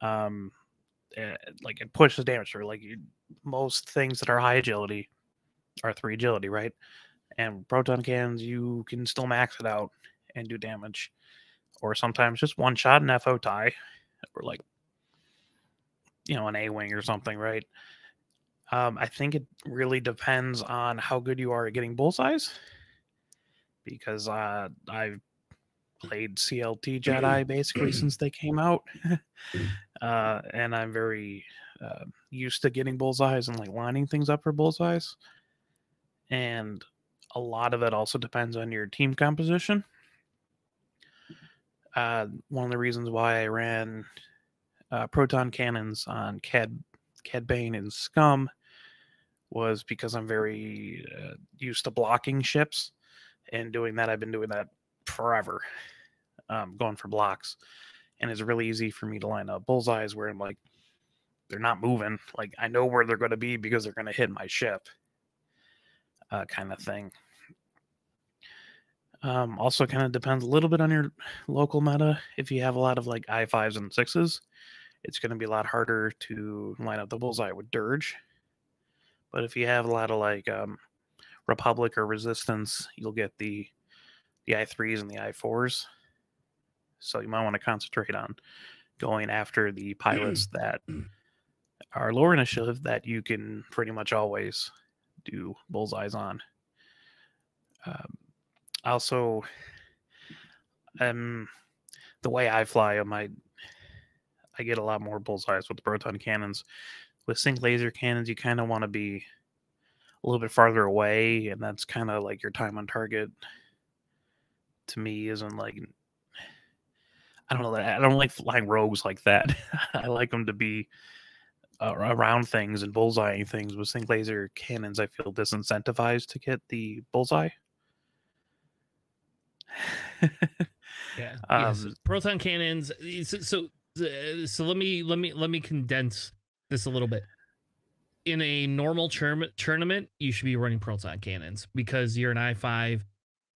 Like it pushes damage through. Like most things that are high agility are 3 agility, right? And proton cannons, you can still max it out and do damage. Or sometimes just one shot an FO tie, or like an A-wing or something, right? I think it really depends on how good you are at getting bullseyes, because I've played CLT Jedi basically since they came out, and I'm very used to getting bullseyes and like lining things up for bullseyes. And a lot of it also depends on your team composition. One of the reasons why I ran proton cannons on Cad Bane and Scum was because I'm very used to blocking ships and doing that. I've been doing that forever, going for blocks, and it's really easy for me to line up bullseyes where I'm like, they're not moving. Like I know where they're going to be because they're going to hit my ship, kind of thing. Also, kind of depends a little bit on your local meta. If you have a lot of like I5s and 6s, it's going to be a lot harder to line up the bullseye with Dirge. But if you have a lot of like Republic or Resistance, you'll get the I3s and the I4s. So you might want to concentrate on going after the pilots that are lower initiative that you can pretty much always do bullseyes on. Also, the way I fly, I get a lot more bullseyes with the proton cannons. With sync laser cannons, you kind of want to be a little bit farther away, and that's kind of like your time on target. To me, isn't like, I don't know. I don't like flying rogues like that. I like them to be around things and bullseyeing things. With sync laser cannons, I feel disincentivized to get the bullseye. Yeah. Yes. um, Proton cannons. So let me condense this a little bit. In a normal tournament, you should be running proton cannons because you're an I5.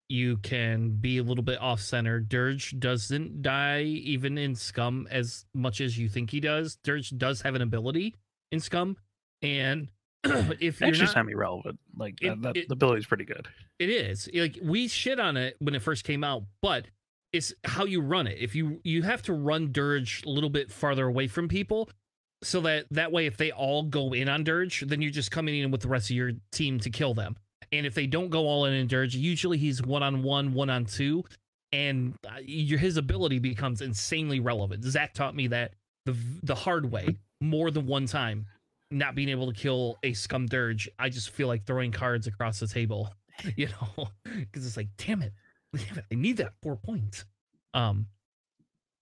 You can be a little bit off center. Dirge doesn't die even in Scum as much as you think he does. Dirge does have an ability in Scum, and if you're actually not semi-relevant, like the ability is pretty good. it is. Like, we shit on it when it first came out, but it's how you run it. If you have to run Dirge a little bit farther away from people, so that way if they all go in on Dirge, then you're just coming in with the rest of your team to kill them. And if they don't go all in Dirge, usually he's 1-on-1, 1-on-2, and his ability becomes insanely relevant. Zach taught me that the hard way more than one time. Not being able to kill a Scum Dirge, I just feel like throwing cards across the table, you know, because it's like, damn it, I need that 4 points. I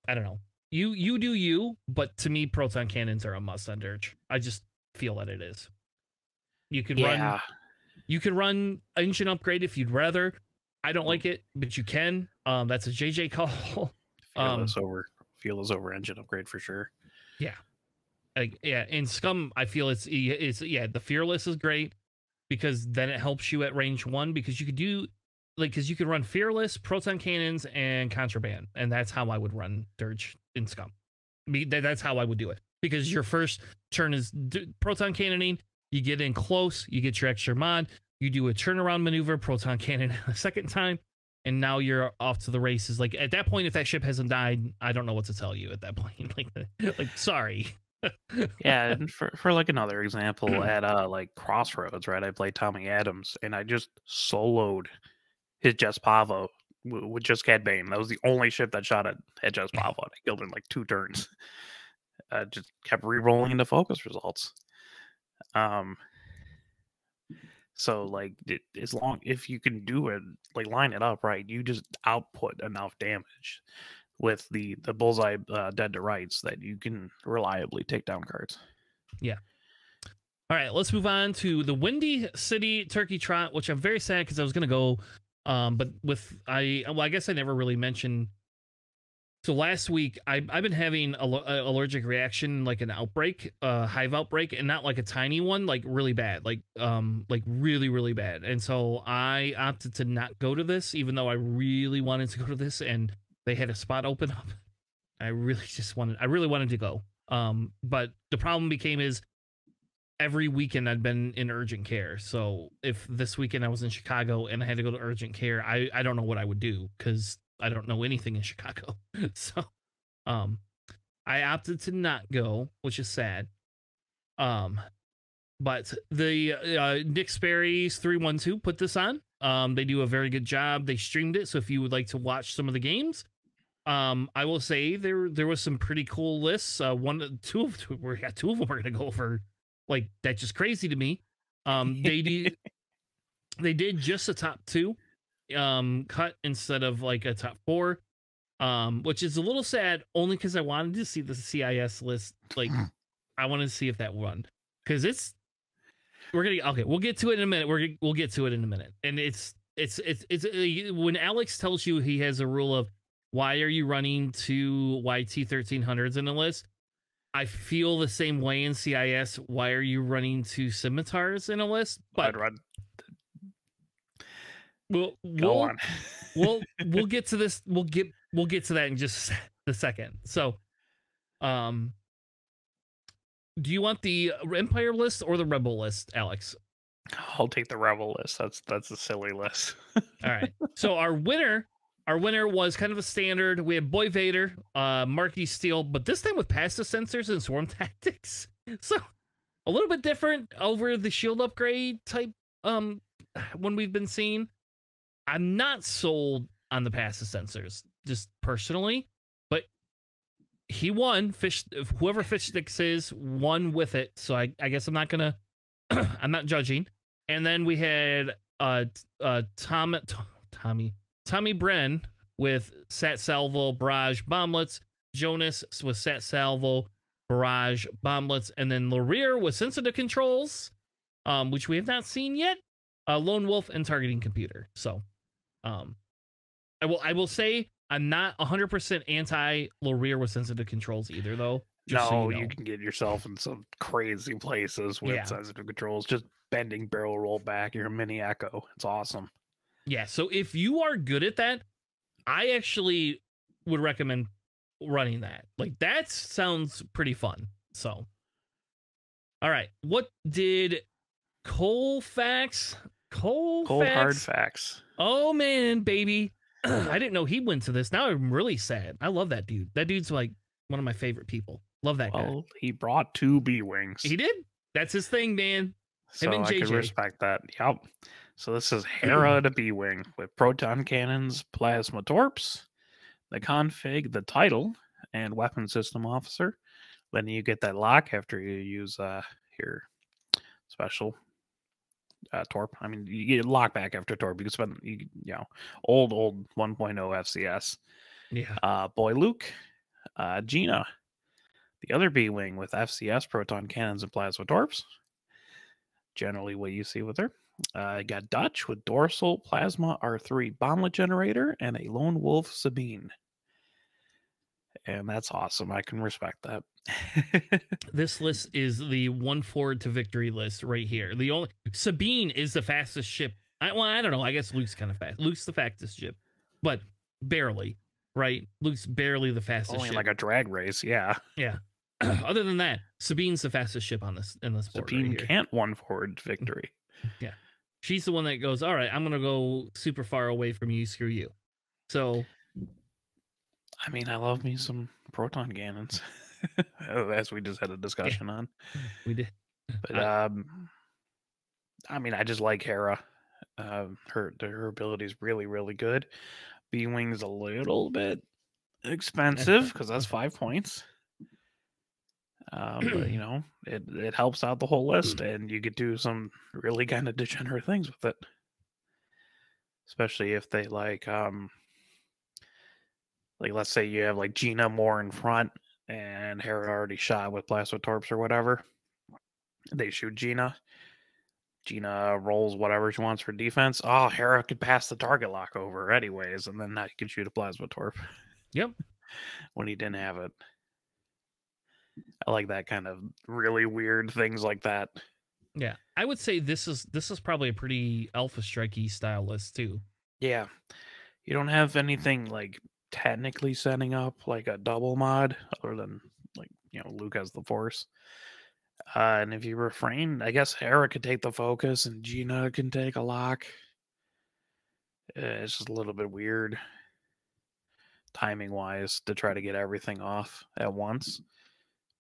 don't know. You do you, but to me, proton cannons are a must on Dirge. I just feel that it is. You can run engine upgrade if you'd rather. I don't like it, but you can. That's a JJ call. Fearless over engine upgrade for sure. Yeah. Like, yeah, in Scum, I feel it's the Fearless is great because then it helps you at range 1 because you could do because you could run Fearless, Proton Cannons, and Contraband, and that's how I would run Dirge in Scum. That's how I would do it because your first turn is Proton Cannoning, you get in close, you get your extra mod, you do a turnaround maneuver, Proton Cannon a second time, and now you're off to the races. Like, at that point, if that ship hasn't died, I don't know what to tell you at that point. like sorry. Yeah, and for like another example, at like Crossroads, right? I played Tommy Adams, and I just soloed his Jess Pavo with just Cad Bane. That was the only ship that shot at Jess Pavo. I killed him in like 2 turns. Just kept re-rolling into focus results. So like if you can do it, like line it up right, you just output enough damage with the bullseye dead to rights that you can reliably take down cards. Yeah. All right, let's move on to the Windy City Turkey Trot, which I'm very sad because I was gonna go, but I guess I never really mentioned. So last week I've been having a allergic reaction, like an outbreak, hive outbreak, and not like a tiny one, like really bad, like really really bad. And so I opted to not go to this, even though I really wanted to go to this, and they had a spot open up. I really wanted to go. But the problem is every weekend I'd been in urgent care. So if this weekend I was in Chicago and I had to go to urgent care, I don't know what I would do because I don't know anything in Chicago. So I opted to not go, which is sad. But the Nick Sperry's 312 put this on. They do a very good job. They streamed it, so if you would like to watch some of the games, I will say there was some pretty cool lists. Two of them we're gonna go over. Like, that's just crazy to me. They did just a top 2 cut instead of like a top 4, which is a little sad, only because I wanted to see the CIS list. Like, I wanted to see if that won, because we'll get to it in a minute. We'll get to it in a minute. And it's when Alex tells you he has a rule of why are you running 2 YT 1300s in a list, I feel the same way in CIS. Why are you running 2 scimitars in a list? But I'd run. We'll get to this. We'll get to that in just a second. So, do you want the Empire list or the Rebel list, Alex? I'll take the Rebel list. That's a silly list. All right. So our winner was kind of a standard. We had Boy Vader, Marky Steel, but this time with passive sensors and swarm tactics. So a little bit different over the shield upgrade type. When we've been seeing. I'm not sold on the passive sensors, just personally, but he won. Whoever Fish Sticks is won with it, so I guess I'm not gonna, I'm not judging. And then we had Tommy Bren, with Sat Salvo, Barrage, Bomblets. Jonas with Sat Salvo, Barrage, Bomblets. And then Larir with Sensitive Controls, which we have not seen yet. Lone Wolf and Targeting Computer. So I will say I'm not 100% anti Larir with Sensitive Controls either, though. Just no, so you can get yourself in some crazy places with sensitive controls. Just bending barrel roll back, you're a mini Echo. It's awesome. Yeah, so if you are good at that, I actually would recommend running that. Like, that sounds pretty fun. So, all right. What did Colfax? Cold hard facts. Oh, man, baby. I didn't know he went to this. Now I'm really sad. I love that dude. That dude's like one of my favorite people. Love that guy. He brought 2 B-Wings. He did? That's his thing, man. So I can respect that. Yep. So this is Hera to B-Wing with proton cannons, plasma torps, the config, the title, and weapon system officer. Then you get that lock after you use your special torp. I mean, you get lock back after torp. You can spend old 1.0 FCS. Yeah. Boy Luke, Gina, the other B-Wing with FCS, proton cannons, and plasma torps. Generally what you see with her. Got Dutch with dorsal plasma R3 bomblet generator and a lone wolf Sabine. And that's awesome. I can respect that. This list is the one forward to victory list right here. The only Sabine is the fastest ship. I don't know. I guess Luke's kind of fast. Luke's the fastest ship, but barely, right? Luke's barely the fastest Only ship. Like a drag race, yeah. Yeah. Other than that, Sabine's the fastest ship on this board. Sabine right can't one forward victory. Yeah. She's the one that goes, all right, I'm going to go super far away from you. Screw you. So, I mean, I love me some proton cannons, as we just had a discussion on. We did. But, I mean, I just like Hera. Her ability is really, really good. B-Wing's a little bit expensive because that's 5 points. But you know, it helps out the whole list, and you could do some really kind of degenerate things with it. Especially if they like let's say you have like Gina more in front and Hera already shot with plasma torps or whatever. They shoot Gina. Gina rolls whatever she wants for defense. Oh, Hera could pass the target lock over anyways, and then now you can shoot a plasma torp. Yep. When he didn't have it. I like that kind of really weird things like that. Yeah, I would say this is probably a pretty Alpha Strike-y style list too. Yeah, you don't have anything like technically setting up like a double mod other than like Luke has the Force. And if you refrain, I guess Hera could take the focus and Gina can take a lock. It's just a little bit weird timing wise to try to get everything off at once.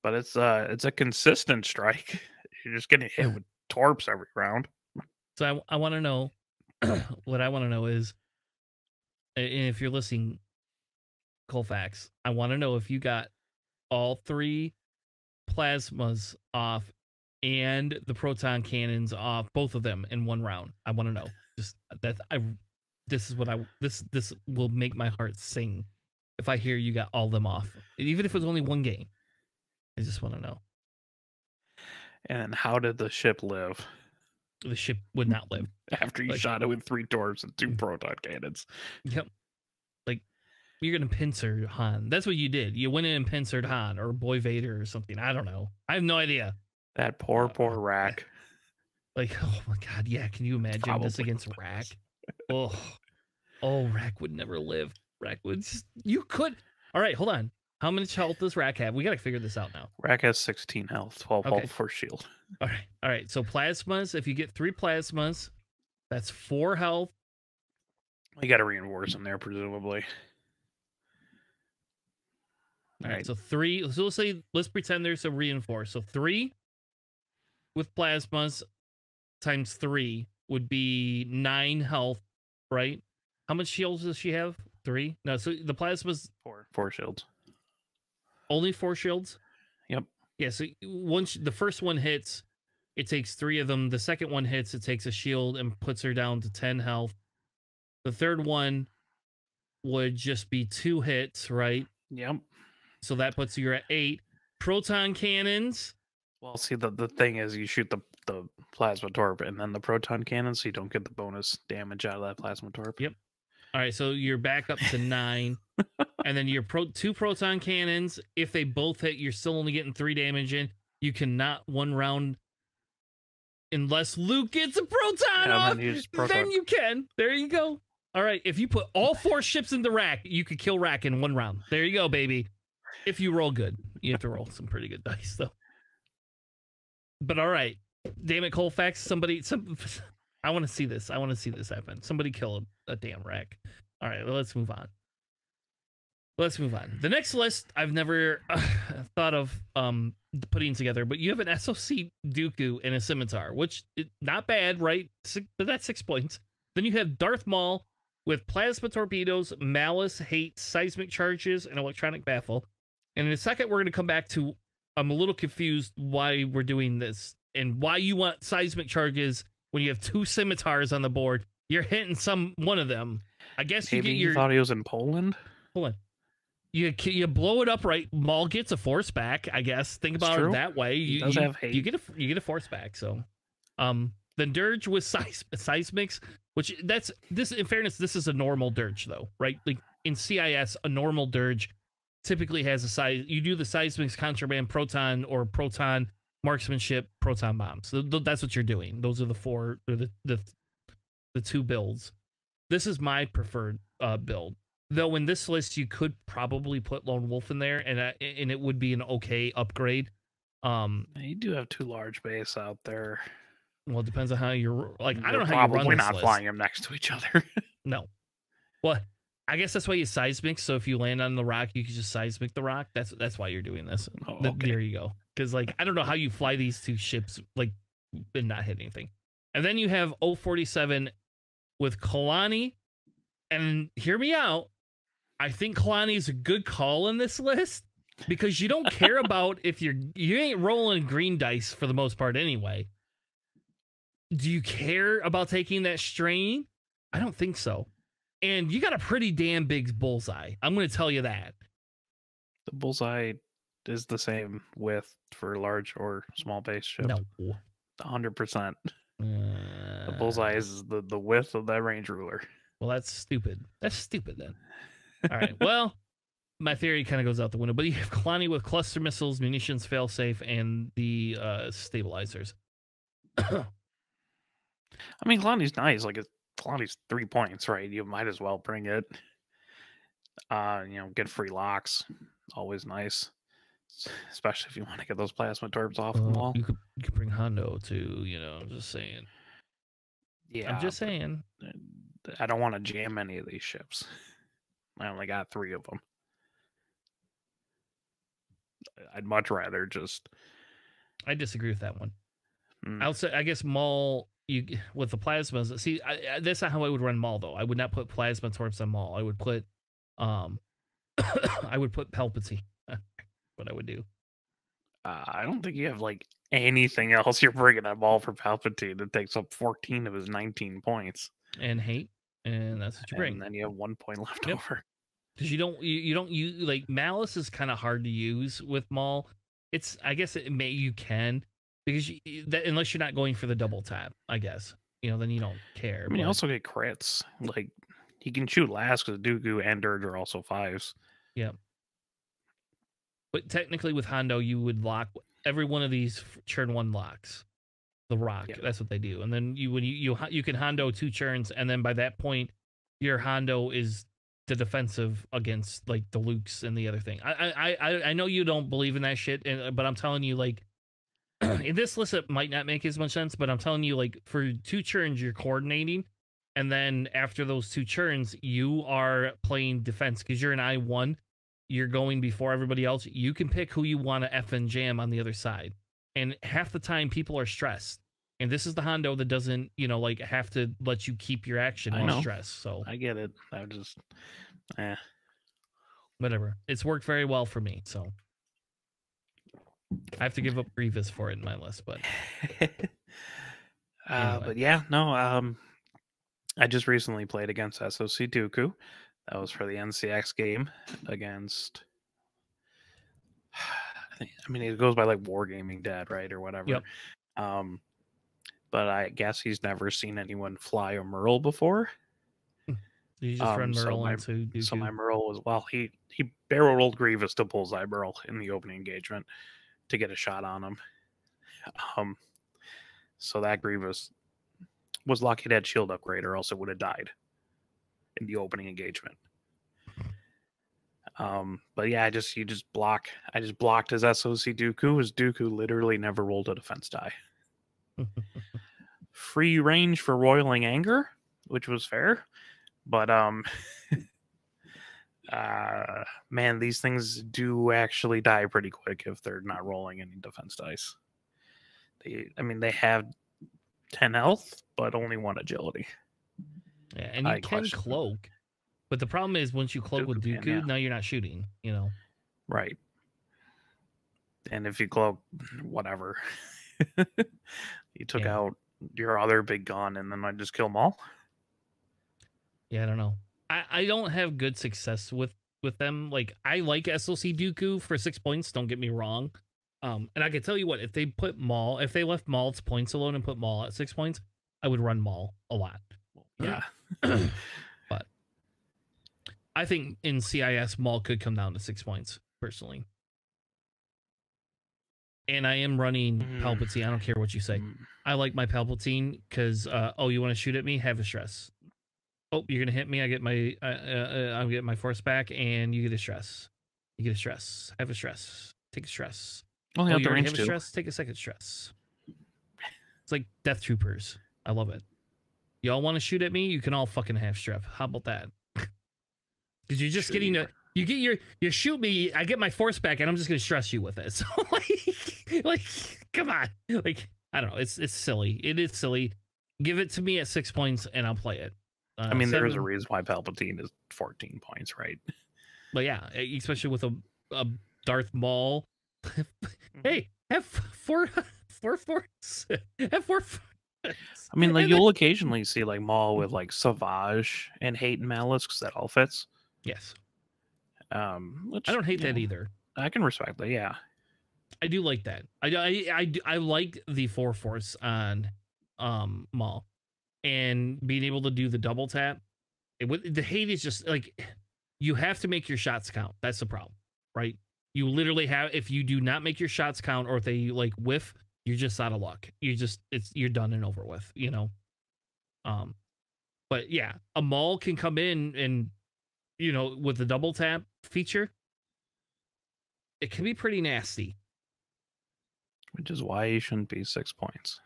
But it's a consistent strike. You're just getting hit with torps every round. So I want to know, what I want to know is, if you're listening, Colfax, I want to know if you got all 3 plasmas off and the proton cannons off, both of them in one round. I want to know. Just that this will make my heart sing if I hear you got all them off, even if it was only one game. I just want to know. And how did the ship live? The ship would not live. After you shot it with 3 torps and 2 proton cannons. Yep. Like, you're going to pincer Han. That's what you did. You went in and pincered Han or Boy Vader or something. I don't know. I have no idea. That poor Rack. Like, oh my God. Yeah. Can you imagine this against Rack? Oh, Rack would never live. Rack would just, you could. All right, hold on. How much health does Rack have? We got to figure this out now. Rack has 16 health, 12 health for shield. All right. So plasmas, if you get 3 plasmas, that's 4 health. You got to reinforce them there, presumably. All right. So 3. So let's pretend there's a reinforce. So 3 with plasmas times 3 would be 9 health, right? How much shields does she have? 3? No. So the plasmas 4 shields. Only 4 shields? Yep. Yeah, so once the first one hits, it takes 3 of them. The second one hits, it takes a shield and puts her down to 10 health. The third one would just be 2 hits, right? Yep. So that puts you at 8. Proton cannons. Well, see, the thing is, you shoot the plasma torp and then the proton cannon, so you don't get the bonus damage out of that plasma torp. Yep. All right, so you're back up to 9. And then your 2 proton cannons, if they both hit, you're still only getting 3 damage in. You cannot 1 round unless Luke gets a proton off. Then you can. There you go. All right, if you put all 4 ships into Rack, you could kill Rack in 1 round. There you go, baby. If you roll good. You have to roll some pretty good dice, though. But all right. Damn it, Colfax. I want to see this. I want to see this happen. Somebody kill a damn Rack. All right, well, let's move on. Let's move on. The next list I've never thought of putting together, but you have an SOC Dooku and a Scimitar, which is not bad, right? But that's 6 points. Then you have Darth Maul with plasma torpedoes, malice, hate, seismic charges, and electronic baffle. And in a second, we're going to come back to, I'm a little confused why we're doing this and why you want seismic charges when you have 2 scimitars on the board. You're hitting one of them. I guess maybe you thought he was in Poland. Hold on. You blow it up right. Maul gets a force back. I guess think about it that way. You get a force back. So, then Dirge with seismics, which this. In fairness, this is a normal Dirge though, right? Like in CIS, a normal Dirge typically has a size. You do the seismics, contraband, proton, or proton marksmanship, proton bombs. So that's what you're doing. Those are the 4 or the 2 builds. This is my preferred build. Though in this list, you could probably put Lone Wolf in there, and it would be an okay upgrade. You do have 2 large base out there. Well, it depends on how you're like. I don't know how you run this Probably not list. flying them next to each other. No. Well, I guess that's why you seismic. So if you land on the rock, you can just seismic the rock. That's why you're doing this. Oh, okay. There you go. Because like I don't know how you fly these 2 ships like and not hit anything. And then you have 047 with Kalani, and hear me out. I think Kalani is a good call in this list because you don't care about if you ain't rolling green dice for the most part anyway. Do you care about taking that strain? I don't think so. And you got a pretty damn big bullseye. I'm going to tell you that. The bullseye is the same width for large or small base ship. No. 100%. The bullseye is the width of that range ruler. Well, that's stupid. That's stupid then. All right. Well, my theory kind of goes out the window. But you have Kalani with cluster missiles, munitions, failsafe, and the stabilizers. I mean, Kalani's nice. Like, Kalani's 3 points, right? You might as well bring it. Get free locks. Always nice. Especially if you want to get those plasma torps off the wall. You could bring Hondo too, I'm just saying. Yeah. I'm just saying. I don't want to jam any of these ships. I only got 3 of them. I'd much rather just. I disagree with that one. I guess Maul with the plasmas. See, that's not how I would run Maul though. I would not put plasma torps on Maul. I would put, I would put Palpatine. What I would do. I don't think you have like anything else you're bringing on Maul for Palpatine. It takes up 14 of his 19 points. And hate. And that's what you bring. And then you have 1 point left over. Because you don't use like Malice is kind of hard to use with Maul. I guess you can because unless you're not going for the double tap, I guess then you don't care. I mean, you also get crits. Like he can shoot last because Dooku and Dirge are also 5s. Yeah. But technically, with Hondo, you would lock every one of these churn 1 locks. The rock, that's what they do, and then you can Hondo 2 churns, and then by that point, your Hondo is the defensive against like the Lukes and the other thing. I know you don't believe in that shit, but I'm telling you, like in this list, it might not make as much sense, but I'm telling you, like for 2 churns, you're coordinating, and then after those 2 churns, you are playing defense because you're an I1. You're going before everybody else. You can pick who you want to effing jam on the other side. And half the time people are stressed. And this is the Hondo that doesn't, like have to let you keep your action while stressed. So I get it. I just whatever. It's worked very well for me. So I have to give up Grievous for it in my list, but anyway. But yeah, no, I just recently played against SOC Dooku. That was for the NCX game against. I mean, it goes by like Wargaming Dad, right, or whatever. Yep. But I guess he's never seen anyone fly a Merle before. You just run Merle into Dooku. So my Merle was he barrel rolled Grievous to bullseye Merle in the opening engagement to get a shot on him. So that Grievous was lucky to have shield upgrade, or else it would have died in the opening engagement. But yeah, I just blocked his SOC Dooku. His Dooku literally never rolled a defense die. Free range for roiling anger, which was fair, but man, these things do actually die pretty quick if they're not rolling any defense dice. They have 10 health, but only 1 agility. Yeah, and you can cloak, but the problem is once you cloak with Dooku, now you're not shooting. Right. And if you cloak, whatever, you took out your other big gun, and then I just kill them all. Yeah, I don't know. I don't have good success with them. Like, I like SLC Dooku for 6 points. Don't get me wrong. And I can tell you what, if they left Maul's points alone and put Maul at 6 points, I would run Maul a lot. Yeah. But I think in CIS, Maul could come down to 6 points, personally. And I am running Palpatine. I don't care what you say. I like my Palpatine because, you want to shoot at me? Have a stress. Oh, you're gonna hit me. I get my force back, and you get a stress. You get a stress. Have a stress. Take a stress. Well, you already have a stress. Take a second stress. It's like Death Troopers. I love it. Y'all want to shoot at me? You can all fucking have strep. How about that? Because you're just getting to. You shoot me. I get my force back, and I'm just gonna stress you with it. So like, come on. Like, I don't know. It's silly. It is silly. Give it to me at 6 points, and I'll play it. There is a reason why Palpatine is 14 points, right? But yeah, especially with a Darth Maul. Hey, have four force. Have 4. You'll occasionally see like Maul with like Savage and Hate and Malice, because that all fits. Yes. Which, I don't hate that either. I can respect that. Yeah, I do like that. I like the 4 force on Maul. And being able to do the double tap, the hate is just like, you have to make your shots count. That's the problem, right? You literally have, if you do not make your shots count, or if they like whiff, you're just out of luck. You're done and over with, But yeah, a Maul can come in and, with the double tap feature, it can be pretty nasty. Which is why you shouldn't be 6 points.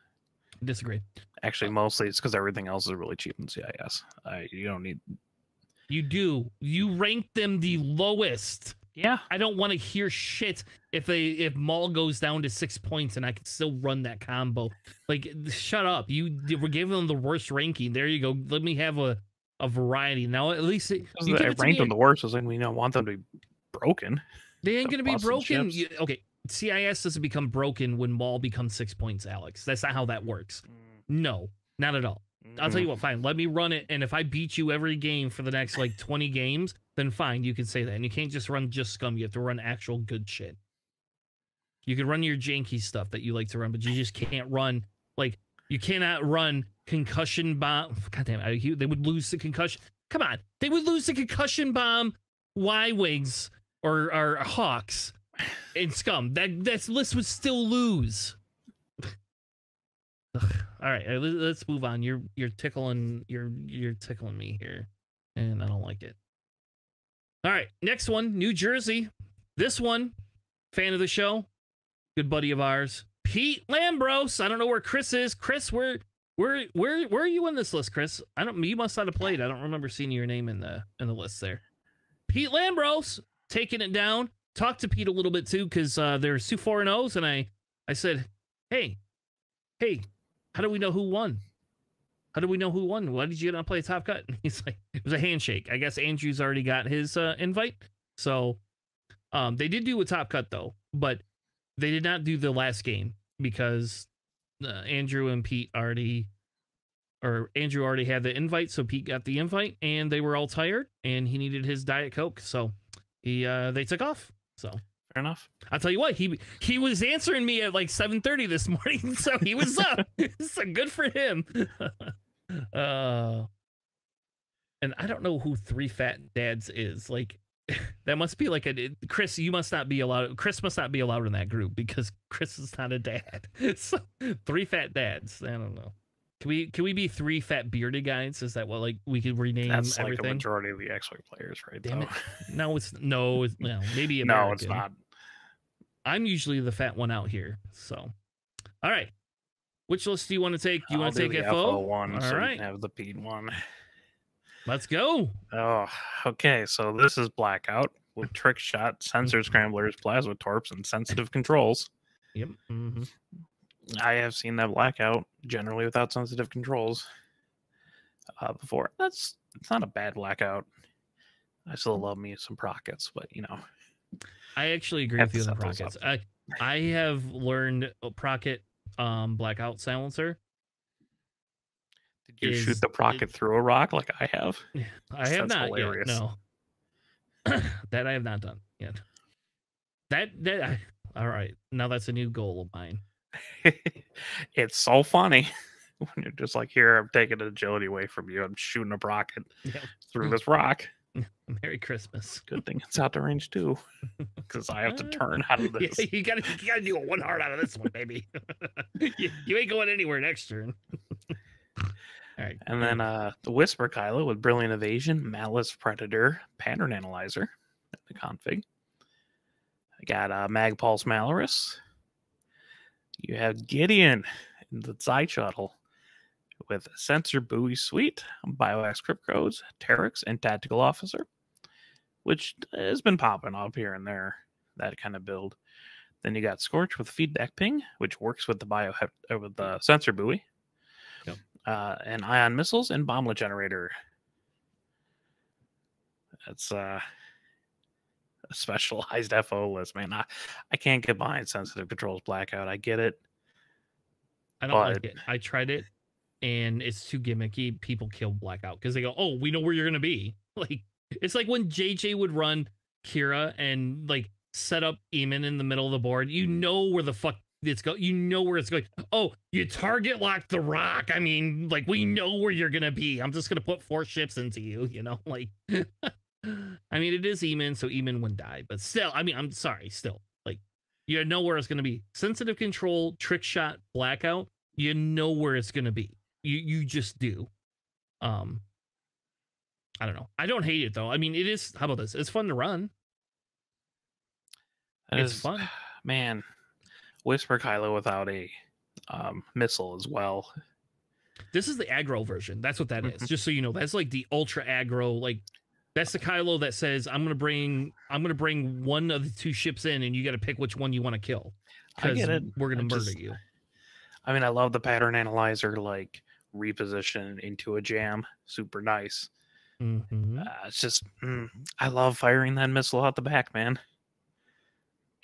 Disagree. Actually, mostly it's because everything else is really cheap in CIS. You don't need. You do. You rank them the lowest. Yeah. I don't want to hear shit if Maul goes down to 6 points and I can still run that combo. Like, shut up. You were giving them the worst ranking. There you go. Let me have a variety. Now, at least I ranked them the worst. I was like, we don't want them to be broken. They ain't going to be broken. Okay. CIS doesn't become broken when Maul becomes 6 points, Alex. That's not how that works. No, not at all. I'll tell you what, fine. Let me run it, and if I beat you every game for the next, 20 games, then fine, you can say that. And you can't just run just scum. You have to run actual good shit. You can run your janky stuff that you like to run, but you just can't run, you cannot run concussion bomb. God damn it, they would lose the concussion. Come on. They would lose the concussion bomb Y-Wings or Hawks in scum. That list would still lose. All right, let's move on. You're tickling me here, and I don't like it. All right, next one, New Jersey. This one, fan of the show, good buddy of ours, Pete Lambros. I don't know where Chris is. Chris, where are you in this list, Chris? You must not have played. I don't remember seeing your name in the list there. Pete Lambros taking it down. Talked to Pete a little bit too, because there's 2 4-0s, and I said, hey, how do we know who won? How do we know who won? Why did you not play Top Cut? He's like, it was a handshake. I guess Andrew's already got his invite. So they did do a Top Cut, though, but they did not do the last game because Andrew and Pete already or Andrew already had the invite, so Pete got the invite, and they were all tired, and he needed his Diet Coke, so they took off. So Fair enough. I'll tell you what, he was answering me at like 7:30 this morning, so he was up. So good for him. And I don't know who Three Fat Dads is. Like, that must be like Chris. You must not be allowed. Chris must not be allowed in that group because Chris is not a dad. So, Three Fat Dads. I don't know. Can we be three fat bearded guys? Is that what like we could rename That's everything? like a majority of the X-Wing players, right? Damn though. it! No, it's maybe American. No, it's not. I'm usually the fat one out here. So, all right. Which list do you want to take? Do you want to take the FO? one, All so right. you can have the Pete one. Let's go. Oh, okay. So this is Blackout with trick shot, sensor scramblers, plasma torps, and sensitive controls. Yep. Mm-hmm. I have seen that Blackout generally without sensitive controls before. It's not a bad Blackout. I still love me some Prockets, but you know. I actually agree with you on the Prockets. I have learned Procket Blackout silencer. Did you shoot the Procket through a rock like I have? I have not yet. No. That I have not done yet. All right. Now that's a new goal of mine. It's so funny when you're just like, here, I'm taking agility away from you. I'm shooting a rocket through this rock. Merry Christmas. Good thing it's out to range too, because I have to turn out of this. Yeah, you gotta do a one heart out of this one, baby. you ain't going anywhere next turn. All right. And then the Whisper Kylo with Brilliant Evasion, Malice Predator, Pattern Analyzer in the config. I got Mag Pulse Malorus. You have Gideon in the Xi Shuttle with Sensor Buoy Suite, Bioax Crypt Codes, Terex, and Tactical Officer, which has been popping up here and there, that kind of build. Then you got Scorch with Feedback Ping, which works with the Sensor Buoy. Yep. And Ion Missiles and Bomblet Generator. That's a specialized FO list, man. I can't get behind Sensitive Controls Blackout. I get it. I don't like it. I tried it, and it's too gimmicky. People kill Blackout because they go, "Oh, we know where you're gonna be." Like it's like when JJ would run Kira and like set up Eamon in the middle of the board. You know where the fuck it's going. You know where it's going. Oh, you target lock the rock. I mean, like we know where you're gonna be. I'm just gonna put 4 ships into you. You know, like. I mean, it is Eamon, so Eamon wouldn't die. But still, I mean, I'm sorry, still. Like, you know where it's going to be. Sensitive Control, Trick Shot, Blackout, you know where it's going to be. You just do. I don't know. I don't hate it, though. I mean, it is, how about this? It's fun to run. It's fun. Man, Whisper Kylo without a missile as well. This is the aggro version. That's what that is. Just so you know, that's like the ultra aggro, like, that's the Kylo that says, I'm gonna bring one of the 2 ships in, and you got to pick which one you want to kill. I get it. We're gonna murder you. I mean, I love the pattern analyzer, like reposition into a jam. Super nice. It's just, I love firing that missile out the back, man.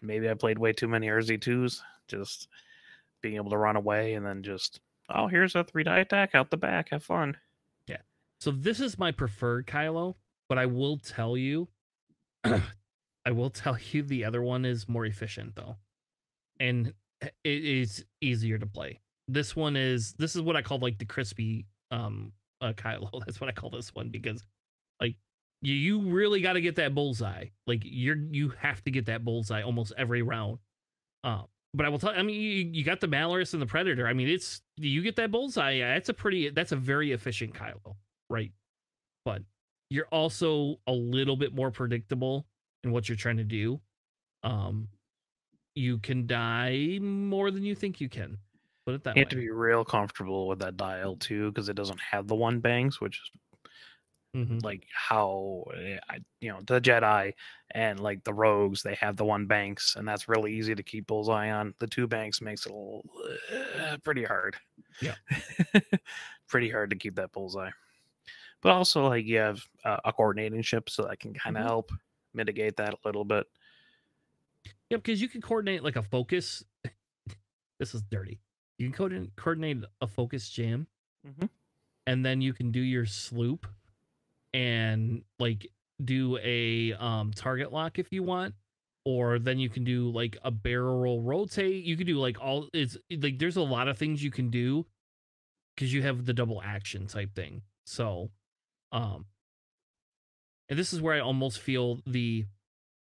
Maybe I played way too many RZ2s. Just being able to run away and then just, oh, here's a 3-die attack out the back. Have fun. Yeah. So this is my preferred Kylo. But I will tell you, the other one is more efficient though, and it is easier to play. This is what I call like the crispy Kylo. That's what I call this one because like you really got to get that bullseye. Like you have to get that bullseye almost every round. But I will tell you, I mean, you got the Malorus and the Predator. I mean, you get that bullseye. That's a very efficient Kylo, right? But you're also a little bit more predictable in what you're trying to do. You can die more than you think you can. Put it that way. You have to be real comfortable with that dial too, because it doesn't have the 1 bangs, which is like how the Jedi and like the Rogues, they have the 1 banks, and that's really easy to keep bullseye on. The 2 banks makes it a little pretty hard. Yeah, pretty hard to keep that bullseye. But also, like, you have a coordinating ship, so that can kind of help mitigate that a little bit. Yeah, because you can coordinate like a focus. This is dirty. You can coordinate a focus jam and then you can do your sloop and like do a target lock if you want, or then you can do like a barrel roll rotate. You can do like all, it's like there's a lot of things you can do because you have the double action type thing. So um and this is where I almost feel the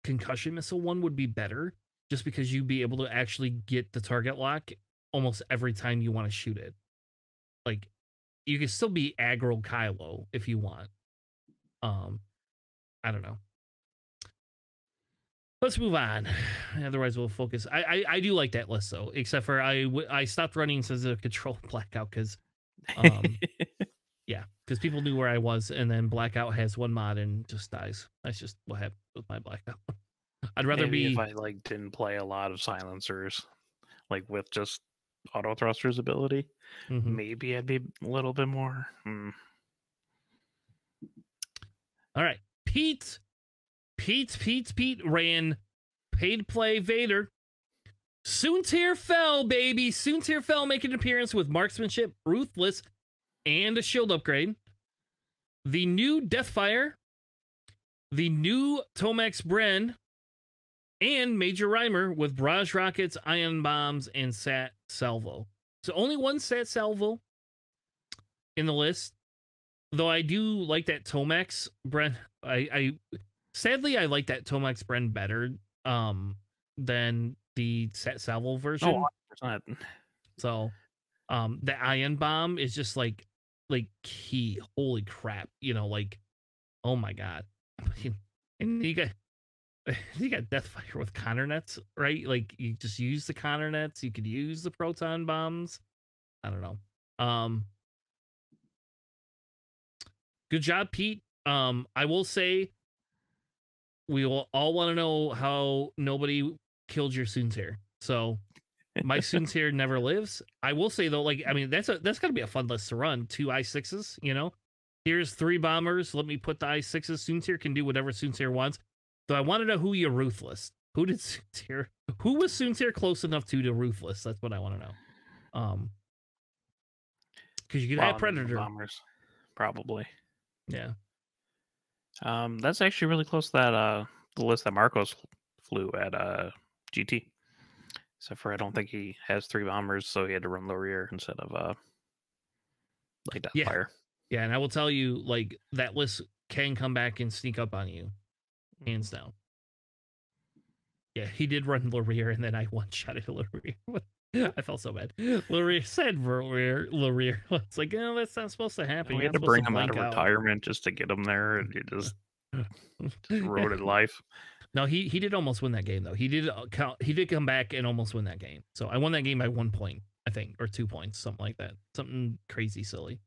concussion missile one would be better, just because you'd be able to actually get the target lock almost every time you want to shoot it. Like you can still be aggro Kylo if you want. I don't know. Let's move on. Otherwise, we'll focus. I do like that list though, except for I stopped running since the control blackout because yeah, because people knew where I was, and then blackout has one mod and just dies. That's just what happened with my blackout. I'd rather Maybe be if I like didn't play a lot of silencers, like with just auto thrusters ability, maybe I'd be a little bit more. All right. Pete ran paid play Vader. Soontir fell, baby. Soontir fell, making an appearance with marksmanship, ruthless, and a shield upgrade. The new Deathfire, the new Tomax Bren, and Major Rhymer with barrage rockets, ion bombs, and Sat Salvo. So only one Sat Salvo in the list. Though I do like that Tomax Bren. I sadly I like that Tomax Bren better than the Sat Salvo version. Oh, 100%. So the ion bomb is just like key. Holy crap. You know, like, oh my god. And you got Deathfire with Connor nets, right? Like you just use the Connor nets, you could use the proton bombs. I don't know. Good job, Pete. I will say we will all want to know how nobody killed your Soontir. So my Soontir never lives. I will say though, like, I mean, that's gotta be a fun list to run. 2 I6s, you know. Here's 3 bombers. Let me put the I6s. Soontir can do whatever Soontir wants. So I want to know who you ruthless. Who did Soontir? Who was Soontir close enough to ruthless? That's what I want to know. Because you could have Predator bombers, probably. Yeah. That's actually really close to that the list that Marcos flew at GT. Except for I don't think he has 3 bombers, so he had to run low rear instead of like Deathfire. Yeah, and I will tell you, like, that list can come back and sneak up on you. Hands down. Yeah, he did run low rear, and then I one-shotted low rear. I felt so bad. Low rear said low rear. It's like, oh, that's not supposed to happen. We had to bring him out of retirement just to get him there, and he just ruined life. No, he did almost win that game though. He did come back and almost win that game. So I won that game by 1 point, I think, or 2 points, something like that. Something crazy silly.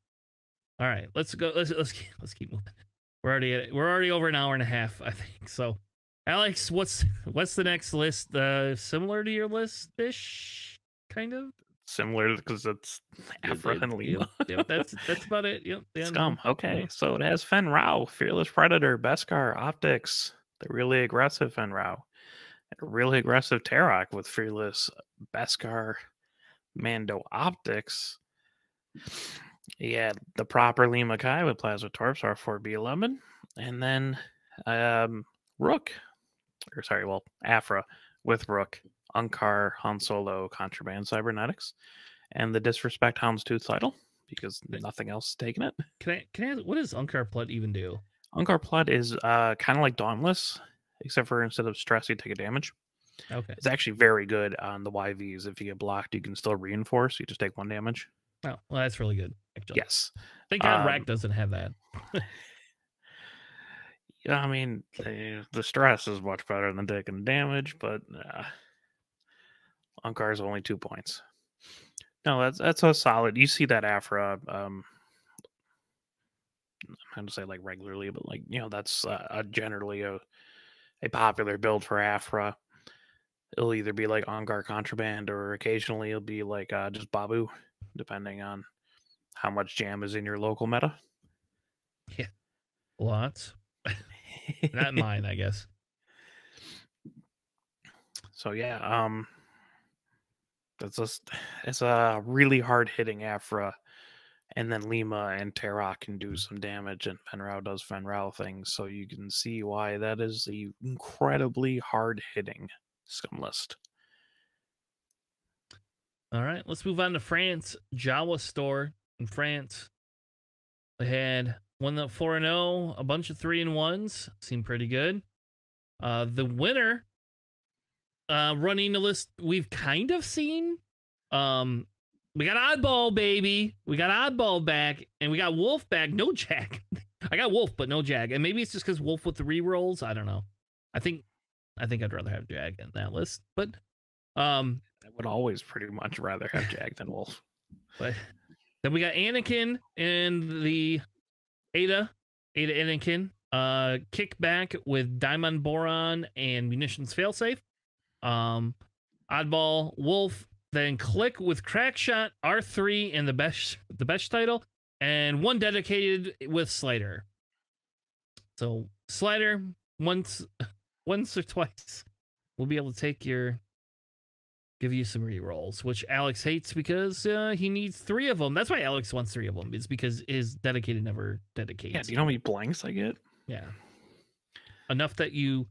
All right, let's go. Let's keep moving. We're already over an hour and a half, I think. So, Alex, what's the next list? Similar to your list ish, kind of. Similar because it's Afra and Lima. Yep, that's about it. Yep. Scum. Okay, so it has Fen Rao, Fearless Predator, Beskar, Optics, the really aggressive Fen Rao, and a really aggressive Tarok with Fearless, Beskar, Mando Optics. Yeah, the proper Lima Kai with Plasma Torps, R4B11, and then Rook, or sorry, well, Afra with Rook, Unkar, Han Solo, Contraband Cybernetics, and the Disrespect Houndstooth title, because nothing else is taking it. Can I ask, what does Unkar Blood even do? Unkar Blood is kind of like Dauntless, except for instead of stress, you take a damage. Okay. It's actually very good on the YVs. If you get blocked, you can still reinforce. You just take 1 damage. Oh, well, that's really good, actually. Yes. Thank God Rack doesn't have that. Yeah, I mean, the stress is much better than taking damage, but Unkar is only 2 points. No, that's a solid. You see that Afra. I'm going to say like regularly, but like, you know, that's generally a popular build for Afra. It'll either be like Ongar Contraband, or occasionally it'll be like just Babu, depending on how much jam is in your local meta. Yeah, lots. Not mine, I guess. So yeah, it's a really hard hitting Afra, And then Lima and Terra can do some damage, and Fenrau does Fenrau things. So you can see why that is a incredibly hard-hitting scum list. All right, let's move on to France. Jawa store in France. They had one that 4-0, a bunch of 3-1s. Seemed pretty good. The winner, running the list we've kind of seen. We got Oddball, baby. We got Oddball back, and we got Wolf back. No Jag. I got Wolf, but no Jag. And maybe it's just because Wolf with the rerolls. I don't know. I think I'd rather have Jag in that list. But I would always pretty much rather have Jag than Wolf. But then we got Anakin and the Ada Anakin. Kickback with Diamond Boron and Munitions Failsafe. Oddball Wolf. Then Click with Crackshot, R3, and the best title, and one dedicated with Slider. So Slider, once or twice, we'll be able to give you some rerolls, which Alex hates because he needs 3 of them. That's why Alex wants 3 of them. It's because his dedicated never dedicates. Yeah, do you know how many blanks I get? Yeah. Enough that you...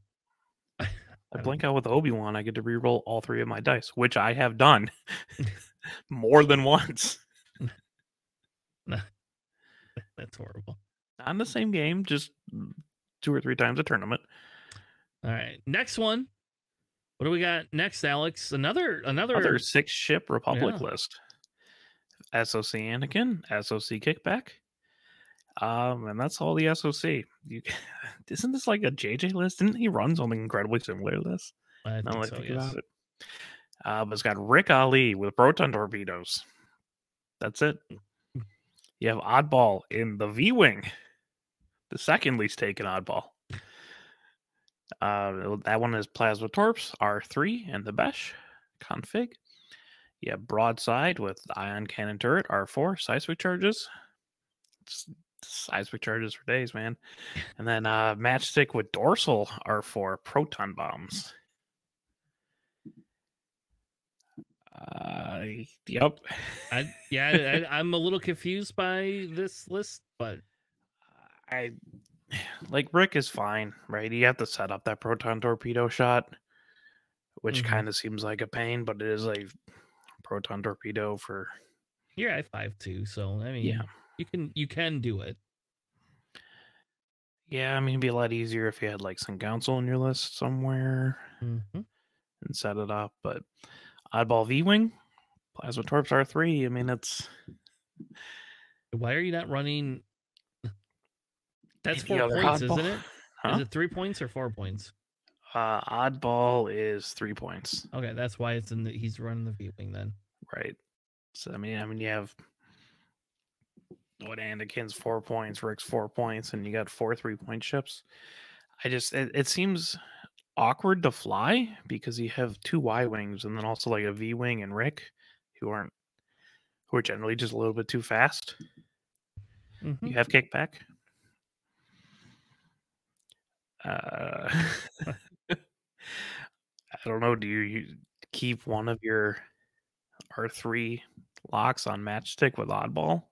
I blank out with Obi-Wan, I get to reroll all 3 of my dice, which I have done more than once. That's horrible. Not in the same game, just 2 or 3 times a tournament. All right, next one. What do we got next, Alex? Another 6-ship Republic list. SOC Anakin, SOC Kickback. And that's all the SOC. Isn't this like a JJ list? Didn't he run something incredibly similar to this? I think so, yes. About it. But it's got Rick Ali with proton torpedoes. That's it. You have Oddball in the V-Wing. The second least taken Oddball. That one is Plasma Torps, R3, and the Besh config. You have Broadside with Ion Cannon Turret, R4, seismic charges. Seismic charges for days, man. And then Matchstick with Dorsal, R4, proton bombs. Yep. I'm a little confused by this list, but I like Rick is fine, right? You have to set up that proton torpedo shot, which kind of seems like a pain, but it is a proton torpedo for. You're at 5-2, so I mean, yeah, you can do it. Yeah, I mean, it'd be a lot easier if you had like some council in your list somewhere and set it up. But Oddball V-Wing, Plasma Torps R3. I mean, it's. Why are you not running? That's 4 points, isn't it? Huh? Is it 3 points or 4 points? Oddball is 3 points. Okay, that's why it's in he's running the V-Wing then. Right. So I mean, you have Anakin's 4 points, Rick's 4 points, and you got 4 3-point ships. It seems awkward to fly because you have 2 Y-wings and then also like a V-wing and Rick who are generally just a little bit too fast. You have kickback. I don't know. Do you keep one of your R3 locks on Matchstick with Oddball?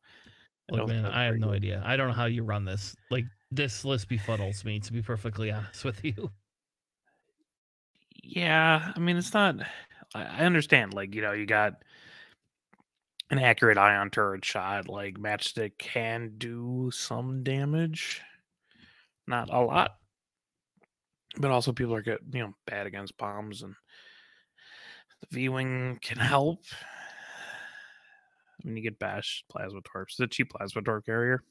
Look, man, I have no idea. I don't know how you run this. Like, this list befuddles me, to be perfectly honest with you. Yeah, I mean, it's not. I understand. Like, you got an accurate ion turret shot. Like, Matchstick can do some damage, not a lot, but also people are bad against bombs, and the V-Wing can help. When you get bashed plasma torps, the cheap plasma torp carrier.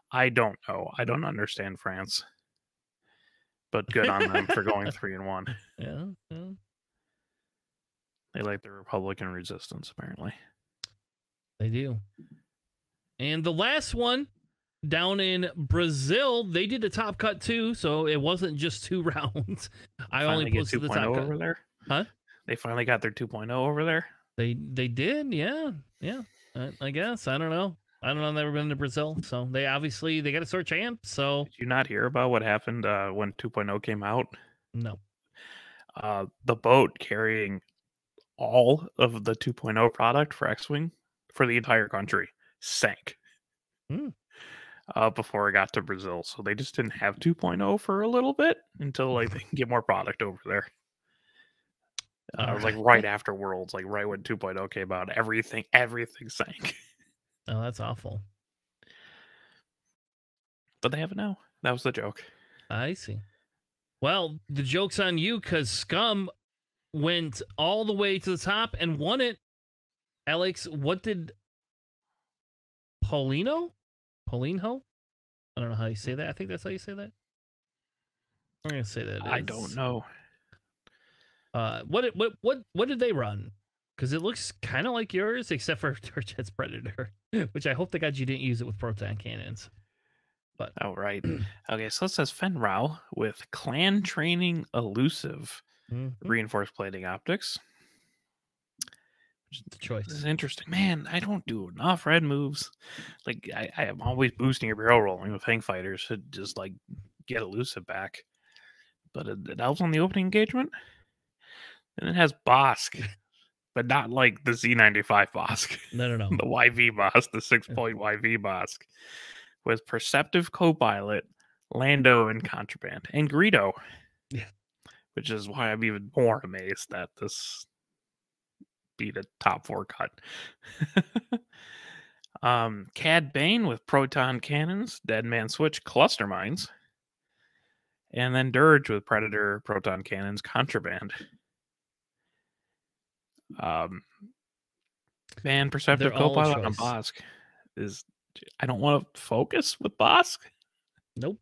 I don't know. I don't understand France, but good on them for going 3-1. Yeah. They like the Republican resistance, apparently. They do. And the last one down in Brazil, they did a top cut too, so it wasn't just 2 rounds. I only posted the top cut over there. Huh? They finally got their 2.0 over there. They did, yeah. I guess I don't know. I've never been to Brazil, so they got a sore champ. So did you not hear about what happened when 2.0 came out? No. The boat carrying all of the 2.0 product for X-Wing for the entire country sank. Hmm. Before I got to Brazil. So they just didn't have 2.0 for a little bit until like they can get more product over there. All It was like right. right after Worlds, like right when 2.0 came out, everything sank. Oh, that's awful. But they have it now. That was the joke. I see. Well, the joke's on you because Scum went all the way to the top and won it. Alex, what did Paulinho? I don't know how you say that. I think that's how you say that. I'm gonna say that I don't is. know. What did they run? Because it looks kind of like yours, except for Turchet's Predator, which I hope to God you didn't use it with proton cannons. But Oh, right. Okay, so it says Fenrau with clan training elusive mhm, reinforced plating optics. the This choice. is interesting. Man, I don't do enough red moves. Like, I am always boosting your barrel rolling with Fang Fighters to just, like, get elusive back. But it helps on the opening engagement. And it has Bosk, but not like the Z95 Bosk. No. The YV Bosk, the 6-point YV Bosk. With Perceptive Copilot, Lando, and Contraband. And Greedo. Yeah. Which is why I'm even more amazed that this beat a top 4 cut. Cad Bane with proton cannons, Dead Man Switch, cluster mines, and then Dirge with Predator, proton cannons, contraband. Man, They're Perceptive all a Copilot on choice. Bosk is. I don't want to focus with Bosk. Nope.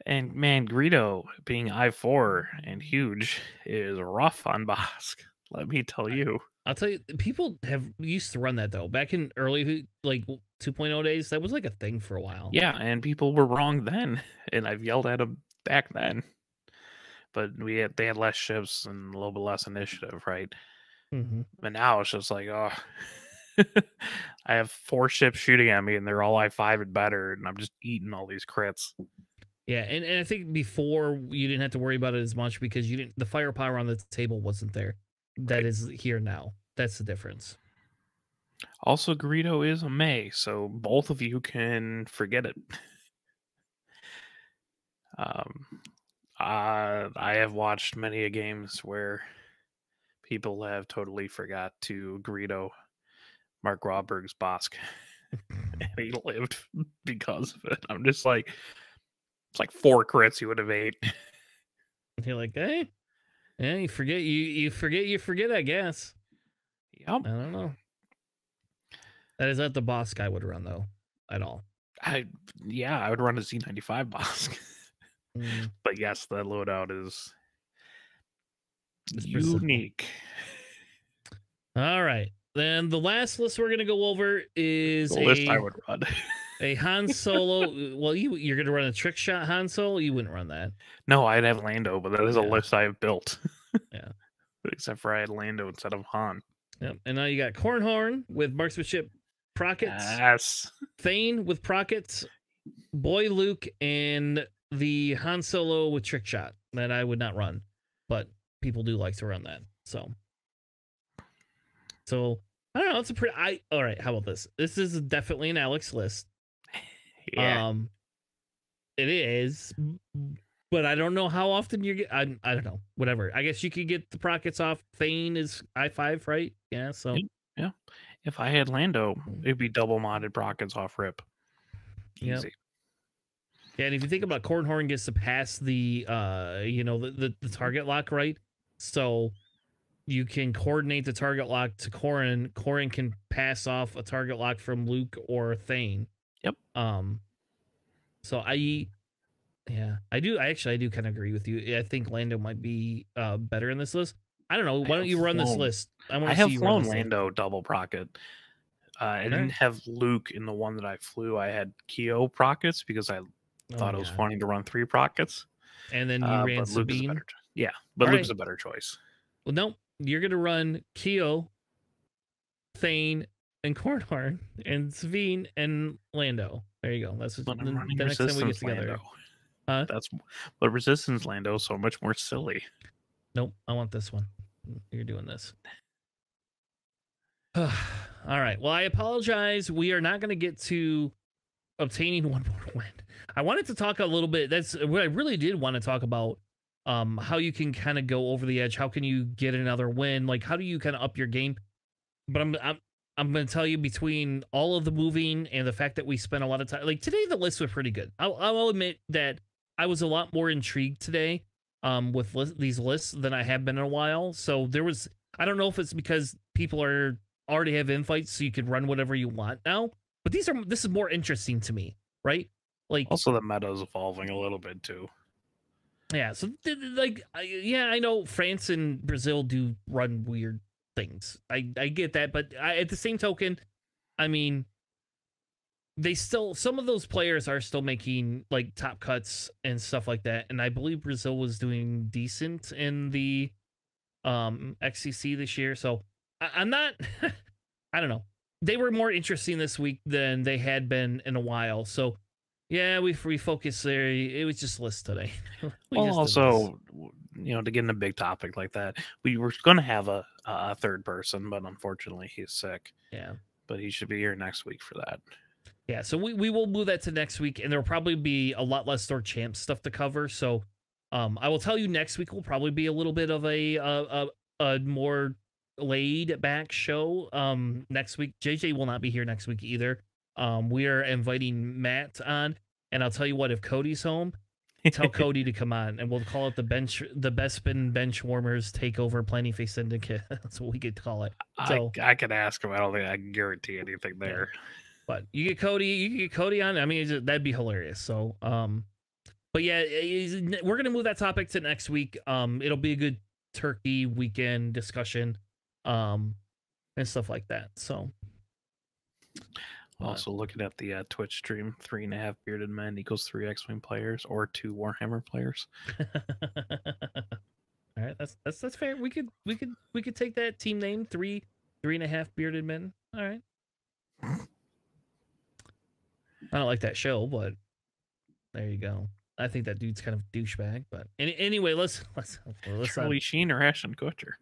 And man, Greedo being I4 and huge is rough on Bosk. Let me tell you. I'll tell you, people have used to run that though. Back in early like 2.0 days, that was like a thing for a while. Yeah, and people were wrong then, and I've yelled at them back then. But they had less ships and a little bit less initiative, right? Mm-hmm. But now it's just like, oh, I have 4 ships shooting at me, and they're all I5 and better, and I'm just eating all these crits. Yeah, and I think before you didn't have to worry about it as much because you didn't the firepower on the table wasn't there. That Right. is here now. That's the difference. Also, Greedo is a May, so both of you can forget it. Um, I have watched many a games where people have totally forgot to Greedo Mark Wahlberg's Bosk, and he lived because of it. I'm just like, it's like 4 crits you would have ate. You're like, hey, yeah, you forget, I guess. Yep. I don't know. That is not the boss guy would run though, at all. I would run a Z95 Bosk. Mm, But yes, the loadout is it's unique. all right. Then the last list we're gonna go over is The list I would run. a Han Solo. Well, you're gonna run a trick shot Han Solo. You wouldn't run that. No, I'd have Lando, but that is a Yeah. list I have built. Yeah. Except for I had Lando instead of Han. Yep. And now you got Cornhorn with marksmanship, Prockets, Yes. Thane with Prockets, Boy Luke, and the Han Solo with trick shot that I would not run, but people do like to run that. So I don't know. It's a pretty. All right. How about this? This is definitely an Alex list. Yeah. It is, but I don't know how often you get. I don't know. Whatever. I guess you could get the Prockets off. Thane is I5, right? Yeah. So Yeah. If I had Lando, it'd be double modded Prockets off rip. Easy. Yep. Yeah, and if you think about Cornhorn gets to pass the the target lock, right? So you can coordinate the target lock to Corrin. Corrin can pass off a target lock from Luke or Thane. Yep. So I do kind of agree with you. I think Lando might be better in this list. I don't know. Why don't you run this list? I have flown Lando double Procket. I didn't right. have Luke in the one that I flew. I had Keo Prockets because I thought it was funny to run 3 Prockets. And then you ran but Luke is a Sabine. better yeah, but Luke's a better choice. Well, no, you're gonna run Keo, Thane, and Cornhorn, and Sabine, and Lando. There you go. That's what, I'm running the next time we get Resistance together. Lando. That's but Resistance Lando is so much more silly. Nope, I want this one. You're doing this. All right. Well, I apologize. We are not going to get to obtaining one more win. I wanted to talk a little bit. That's what I really did want to talk about. How you can kind of go over the edge. How can you get another win? Like, how do you kind of up your game? But I'm going to tell you, between all of the moving and the fact that we spent a lot of time, like today, the lists were pretty good. I'll admit that I was a lot more intrigued today with these lists than I have been in a while. So there was, I don't know if it's because people are already have invites, so you could run whatever you want now. But this is more interesting to me, right? Like, Also, the meta is evolving a little bit too. yeah. So like, yeah, I know France and Brazil do run weird things. I get that, but at the same token, I mean, they still, some of those players are still making like top cuts and stuff like that. And I believe Brazil was doing decent in the XCC this year. So I'm not, I don't know. They were more interesting this week than they had been in a while. So yeah, we focused there. It was just list today. Well, also, to get in a big topic like that, we were going to have a third person, but unfortunately he's sick. Yeah. But he should be here next week for that. Yeah, so we will move that to next week, and there will probably be a lot less Store Champs stuff to cover. So I will tell you, next week will probably be a little bit of a more laid back show. Next week, JJ will not be here next week either. We are inviting Matt on, and I'll tell you what, if Cody's home, tell Cody to come on, and we'll call it the Best Spin Bench Warmers Takeover Planning Face Syndicate. That's what we could call it. So I could ask him. I don't think I can guarantee anything there. Yeah. But you get Cody on. I mean, that'd be hilarious. So, but yeah, we're gonna move that topic to next week. It'll be a good turkey weekend discussion, and stuff like that. So, also looking at the Twitch stream, 3.5 bearded men equals 3 X-wing players or 2 Warhammer players. All right, that's fair. We could take that team name, 3.5 bearded men. All right. I don't like that show, but there you go. I think that dude's kind of douchebag. But anyway, let's Charlie Sheen or Ashton Kutcher?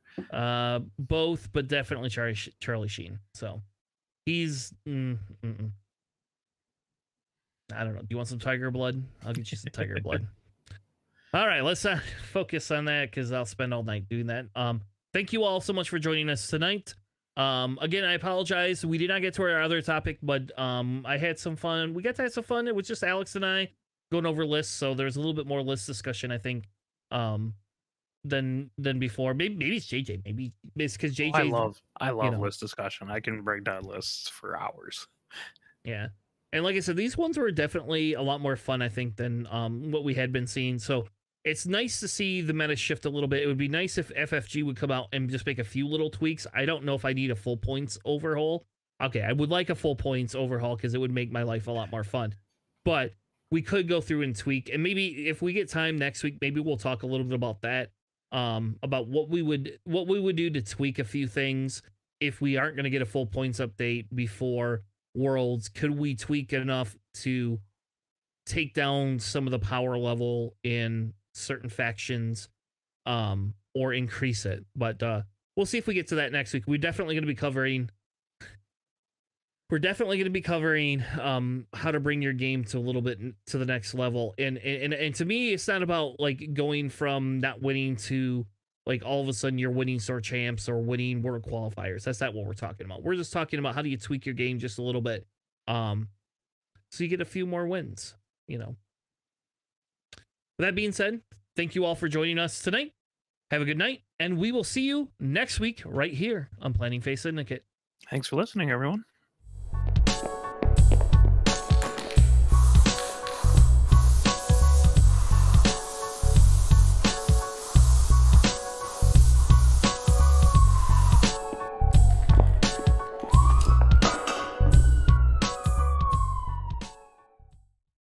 Both, but definitely Charlie Sheen. So he's I don't know. Do you want some tiger blood? I'll get you some tiger blood. All right, let's focus on that, because I'll spend all night doing that. Thank you all so much for joining us tonight. Again, I apologize. We did not get to our other topic, but I had some fun. We got to have some fun. It was just Alex and I going over lists, so there's a little bit more list discussion, I think, than before. Maybe it's JJ. Maybe it's because JJ. I love list discussion. I can break down lists for hours. Yeah, and like I said, these ones were definitely a lot more fun, I think, than what we had been seeing. So it's nice to see the meta shift a little bit. It would be nice if FFG would come out and just make a few little tweaks. I don't know if I need a full points overhaul. Okay, I would like a full points overhaul, because it would make my life a lot more fun. But we could go through and tweak, and maybe if we get time next week, maybe we'll talk a little bit about that. About what we would do to tweak a few things if we aren't going to get a full points update before Worlds. Could we tweak enough to take down some of the power level in certain factions, or increase it? But we'll see if we get to that next week. We're definitely going to be covering how to bring your game to a little bit to the next level. And to me, it's not about like going from not winning to like all of a sudden you're winning Store Champs or winning World Qualifiers. That's not what we're talking about. We're just talking about how do you tweak your game just a little bit, so you get a few more wins, With that being said, thank you all for joining us tonight. Have a good night, and we will see you next week right here on Planning Phase Syndicate. Thanks for listening, everyone.